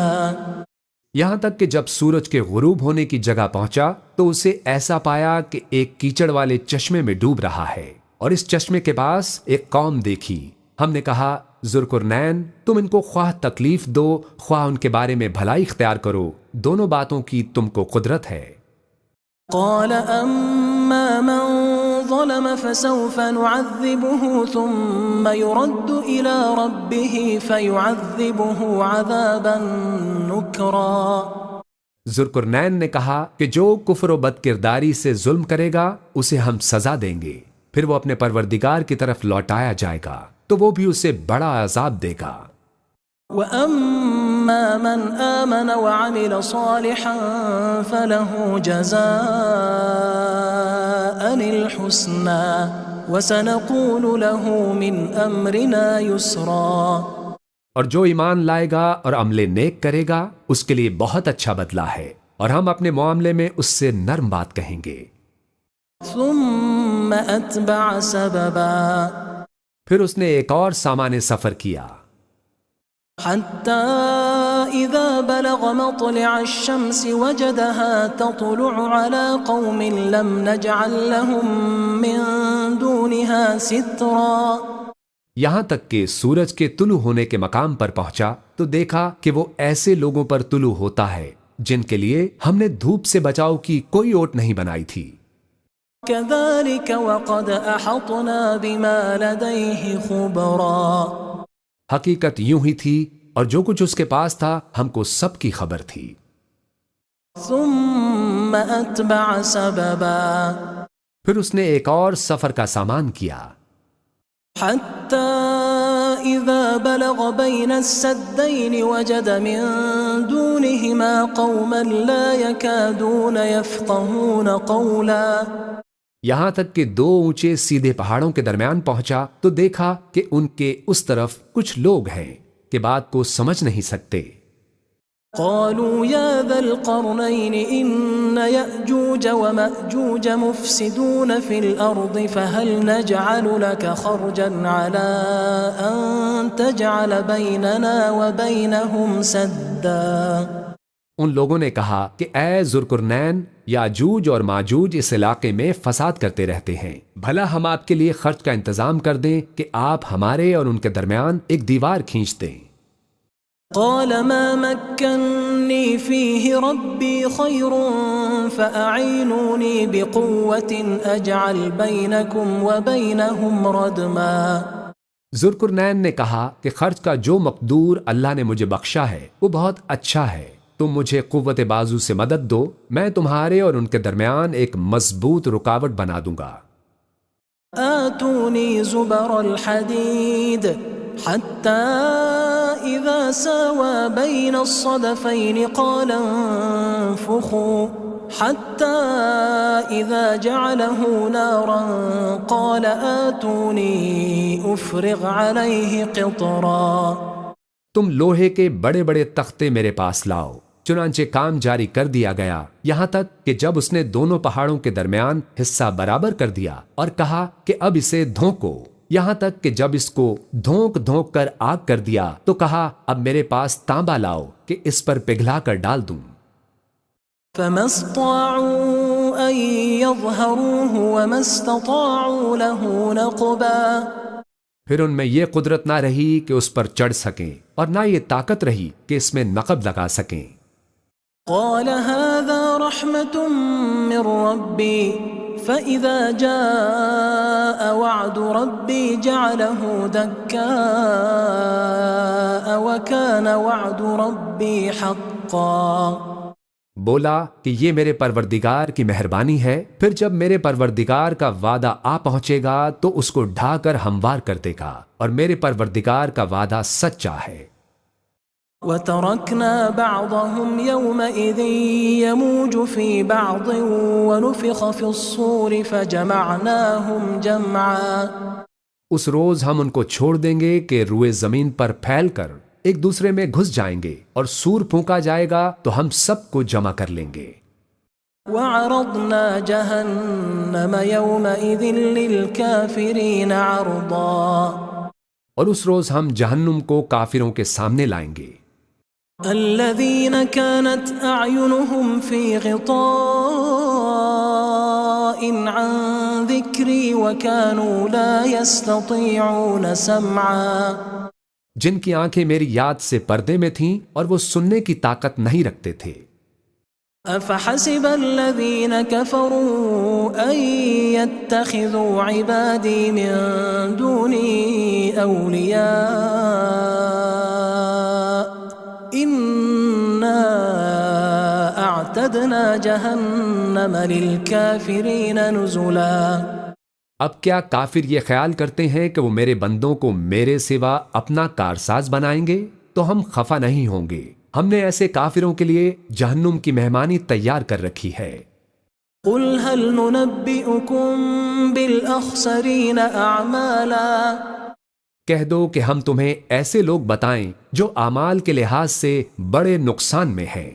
[SPEAKER 2] یہاں تک کہ جب سورج کے غروب ہونے کی جگہ پہنچا تو اسے ایسا پایا کہ ایک کیچڑ والے چشمے میں ڈوب رہا ہے اور اس چشمے کے پاس ایک قوم دیکھی. ہم نے کہا ذوالقرنین تم ان کو خواہ تکلیف دو خواہ ان کے بارے میں بھلائی اختیار کرو، دونوں باتوں کی تم کو قدرت ہے.
[SPEAKER 1] قال أما من ظلم فسوف نعذبه ثم يرد إلى ربه فيعذبه عذابا نكرا.
[SPEAKER 2] ذوالقرنین نے کہا کہ جو کفر و بد کرداری سے ظلم کرے گا اسے ہم سزا دیں گے، پھر وہ اپنے پروردگار کی طرف لوٹایا جائے گا تو وہ بھی اسے بڑا عذاب دے گا.
[SPEAKER 1] وَأَمَّا مَنْ آمَنَ وَعَمِلَ صَالِحًا فَلَهُ جَزَاءً الْحُسْنَى وَسَنَقُولُ لَهُ مِنْ أَمْرِنَا يُسْرًا.
[SPEAKER 2] اور جو ایمان لائے گا اور عمل نیک کرے گا اس کے لیے بہت اچھا بدلہ ہے اور ہم اپنے معاملے میں اس سے نرم بات کہیں گے.
[SPEAKER 1] ثُمَّ أَتْبَعَ سَبَبًا.
[SPEAKER 2] پھر اس نے ایک اور سامان سفر کیا.
[SPEAKER 1] حتى إذا بلغ مطلع الشمس وجدها تطلع على قوم لم نجعل لهم من دونها سترا.
[SPEAKER 2] یہاں تک کہ سورج کے طلوع ہونے کے مقام پر پہنچا تو دیکھا کہ وہ ایسے لوگوں پر طلوع ہوتا ہے جن کے لیے ہم نے دھوپ سے بچاؤ کی کوئی اوٹ نہیں بنائی تھی.
[SPEAKER 1] كذلك وقد أحطنا بما لديه خبرا.
[SPEAKER 2] حقیقت یوں ہی تھی اور جو کچھ اس کے پاس تھا ہم کو سب کی خبر تھی.
[SPEAKER 1] ثم أتبع سببا.
[SPEAKER 2] پھر اس نے ایک اور سفر کا سامان کیا.
[SPEAKER 1] حتى إذا بلغ بين السدين وجد من دونهما قوما لا يكادون يفقهون قولا.
[SPEAKER 2] یہاں تک کہ 2 اونچے سیدھے پہاڑوں کے درمیان پہنچا تو دیکھا کہ ان کے اس طرف کچھ لوگ ہیں کہ بات کو سمجھ نہیں سکتے.
[SPEAKER 1] قالوا يا ذا القرنين إن يأجوج ومأجوج مفسدون في الأرض فهل نجعل لك خرجا على أن تجعل بيننا وبينهم سدا؟
[SPEAKER 2] ان لوگوں نے کہا کہ اے ذوالقرنین، یاجوج اور ماجوج اس علاقے میں فساد کرتے رہتے ہیں، بھلا ہم آپ کے لیے خرچ کا انتظام کر دیں کہ آپ ہمارے اور ان کے درمیان ایک دیوار کھینچ دیں۔
[SPEAKER 1] قال ما مكنني فيه ربي خير فأعينوني بقوة أجعل بينكم وبينهم ردما۔
[SPEAKER 2] ذوالقرنین نے کہا کہ خرچ کا جو مقدور اللہ نے مجھے بخشا ہے وہ بہت اچھا ہے، تم مجھے قوت بازو سے مدد دو، میں تمہارے اور ان کے درمیان ایک مضبوط رکاوٹ بنا دوں گا۔
[SPEAKER 1] آتوني زبر الحديد حتى إذا ساوى بين الصدفين قال انفخوا حتى إذا جعله نارا قال آتوني أفرغ عليه قطرا۔
[SPEAKER 2] تم لوہے کے بڑے بڑے تختے میرے پاس لاؤ۔ چنانچہ کام جاری کر دیا گیا، یہاں تک کہ جب اس نے دونوں پہاڑوں کے درمیان حصہ برابر کر دیا اور کہا کہ اب اسے دھونکو، یہاں تک کہ جب اس کو دھونک دھونک کر آگ کر دیا تو کہا اب میرے پاس تانبا لاؤ کہ اس پر پگھلا کر ڈال دوں۔
[SPEAKER 1] فما استطاعوا أن يظهروه وما استطاعوا له نقبا۔
[SPEAKER 2] پھر ان میں یہ قدرت نہ رہی کہ اس پر چڑھ سکیں اور نہ یہ طاقت رہی کہ اس میں نقب لگا سکیں۔
[SPEAKER 1] قال هذا رحمة من ربي فإذا جاء وعد ربي جعله دكاء وكان وعد ربي حقا۔
[SPEAKER 2] بولا کہ یہ میرے پروردگار کی مہربانی ہے، پھر جب میرے پروردگار کا وعدہ آ پہنچے گا تو اس کو ڈھا کر ہموار کر دے گا، اور میرے پروردگار کا وعدہ سچا ہے۔
[SPEAKER 1] وَتَرَكْنَا بَعْضَهُمْ يَوْمَئِذٍ يَمُوجُ فِي بَعْضٍ وَنُفِخَ فِي الصُّورِ فَجَمَعْنَاهُمْ جَمْعًا۔
[SPEAKER 2] اس روز ہم ان کو چھوڑ دیں گے کہ روئے زمین پر پھیل کر ایک دوسرے میں گھس جائیں گے، اور سور پھونکا جائے گا تو ہم سب کو جمع کر لیں گے۔
[SPEAKER 1] وَعَرَضْنَا جَهَنَّمَ يَوْمَئِذٍ لِلْكَافِرِينَ عَرْضًا۔
[SPEAKER 2] اور اس روز ہم جہنم کو کافروں کے سامنے لائیں گے۔
[SPEAKER 1] الذين كانت أعينهم في غطاء عن ذكري وكانوا لا يستطيعون سمعا۔
[SPEAKER 2] جن کی آنکھیں میری یاد سے پردے میں تھیں اور وہ سننے کی طاقت نہیں رکھتے تھے۔
[SPEAKER 1] أفحسب الذين كفروا أن يتخذوا عبادي من دوني أولياء إنا أعتدنا جهنم للكافرين نزلا۔
[SPEAKER 2] اب کیا کافر یہ خیال کرتے ہیں کہ وہ میرے بندوں کو میرے سوا اپنا کارساز بنائیں گے؟ تو ہم خفا نہیں ہوں گے، ہم نے ایسے کافروں کے لیے جہنم کی مہمانی تیار کر رکھی ہے۔
[SPEAKER 1] قل هل ننبئكم بالأخسرين أعمالا۔
[SPEAKER 2] کہہ دو کہ ہم تمہیں ایسے لوگ بتائیں جو اعمال کے لحاظ سے بڑے نقصان میں ہیں۔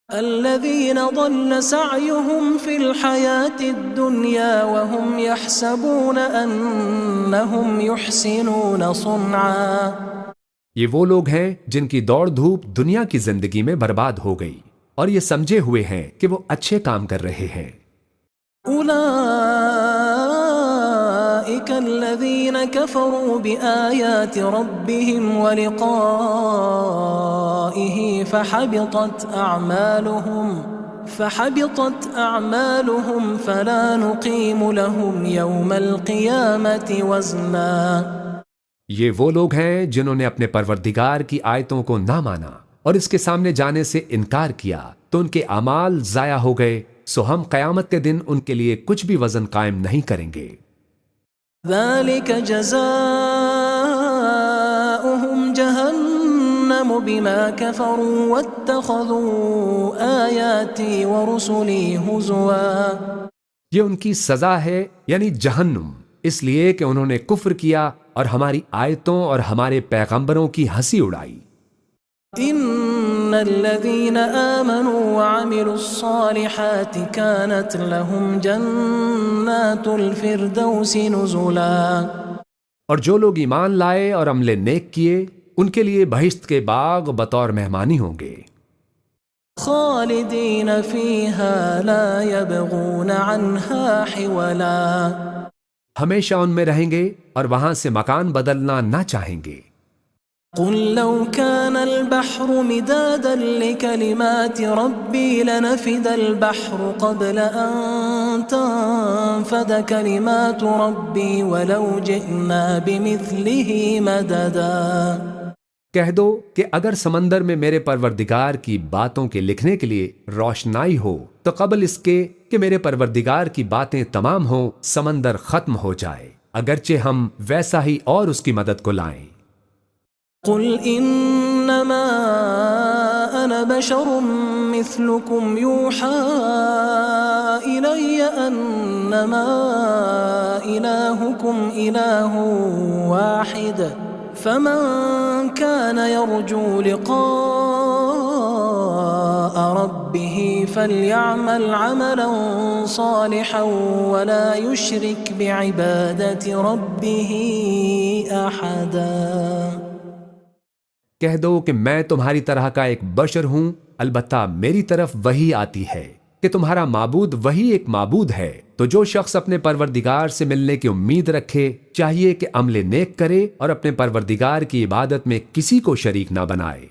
[SPEAKER 1] الذين ضل سعيهم في الحياة الدنيا وهم يحسبون أنهم يحسنون صنعا۔
[SPEAKER 2] یہ وہ لوگ ہیں جن کی دوڑ دھوپ دنیا کی زندگی میں برباد ہو گئی اور یہ سمجھے ہوئے ہیں کہ وہ اچھے کام کر رہے ہیں۔ أولئك الذين كفروا بآيات ربهم ولقائه فحبطت أعمالهم فلا نقيم لهم يوم القيامة وزنا۔ یہ وہ لوگ ہیں جنہوں نے اپنے پروردگار کی آیتوں کو نہ مانا اور اس کے سامنے جانے سے انکار کیا تو ان کے اعمال ضائع ہو گئے، سو ہم قیامت کے دن ان کے لیے کچھ بھی وزن قائم نہیں کریں گے۔
[SPEAKER 1] ذلك جزاؤهم جهنم بما كفروا واتخذوا آياتي ورسلي هزوا۔
[SPEAKER 2] یہ ان کی سزا ہے، یعنی جہنم، اس لیے کہ انہوں نے کفر کیا اور ہماری آیتوں اور ہمارے پیغمبروں کی ہنسی اڑائی۔
[SPEAKER 1] ان إن الذين آمنوا وعملوا الصالحات كانت لهم جنات الفردوس نزلا۔
[SPEAKER 2] اور جو لوگ ایمان لائے اور عمل نیک کیے ان کے لیے بہشت کے باغ بطور مہمانی ہوں گے،
[SPEAKER 1] خالدین فیہا لا یبغون عنہا حولا۔
[SPEAKER 2] ہمیشہ ان میں رہیں گے اور وہاں سے مکان بدلنا نہ چاہیں گے۔
[SPEAKER 1] قل لو كان البحر مدادا لكلمات ربي لنفد البحر قبل أن تنفد كلمات ربي ولو جئنا بمثله مددا۔
[SPEAKER 2] کہہ دو کہ اگر سمندر میں میرے پروردگار کی باتوں کے لکھنے کے لیے روشنائی ہو تو قبل اس کے کہ میرے پروردگار کی باتیں تمام ہوں سمندر ختم ہو جائے، اگرچہ ہم ویسا ہی اور اس کی مدد کو لائیں۔
[SPEAKER 1] قل انما انا بشر مثلكم يوحى الي انما الهكم اله واحد فمن كان يرجو لقاء ربه فليعمل عملا صالحا ولا يشرك بعبادة ربه احدا۔
[SPEAKER 2] کہہ دو کہ میں تمہاری طرح کا ایک بشر ہوں، البتہ میری طرف وحی آتی ہے کہ تمہارا معبود وہی ایک معبود ہے، تو جو شخص اپنے پروردگار سے ملنے کی امید رکھے چاہیے کہ عمل نیک کرے اور اپنے پروردگار کی عبادت میں کسی کو شریک نہ بنائے۔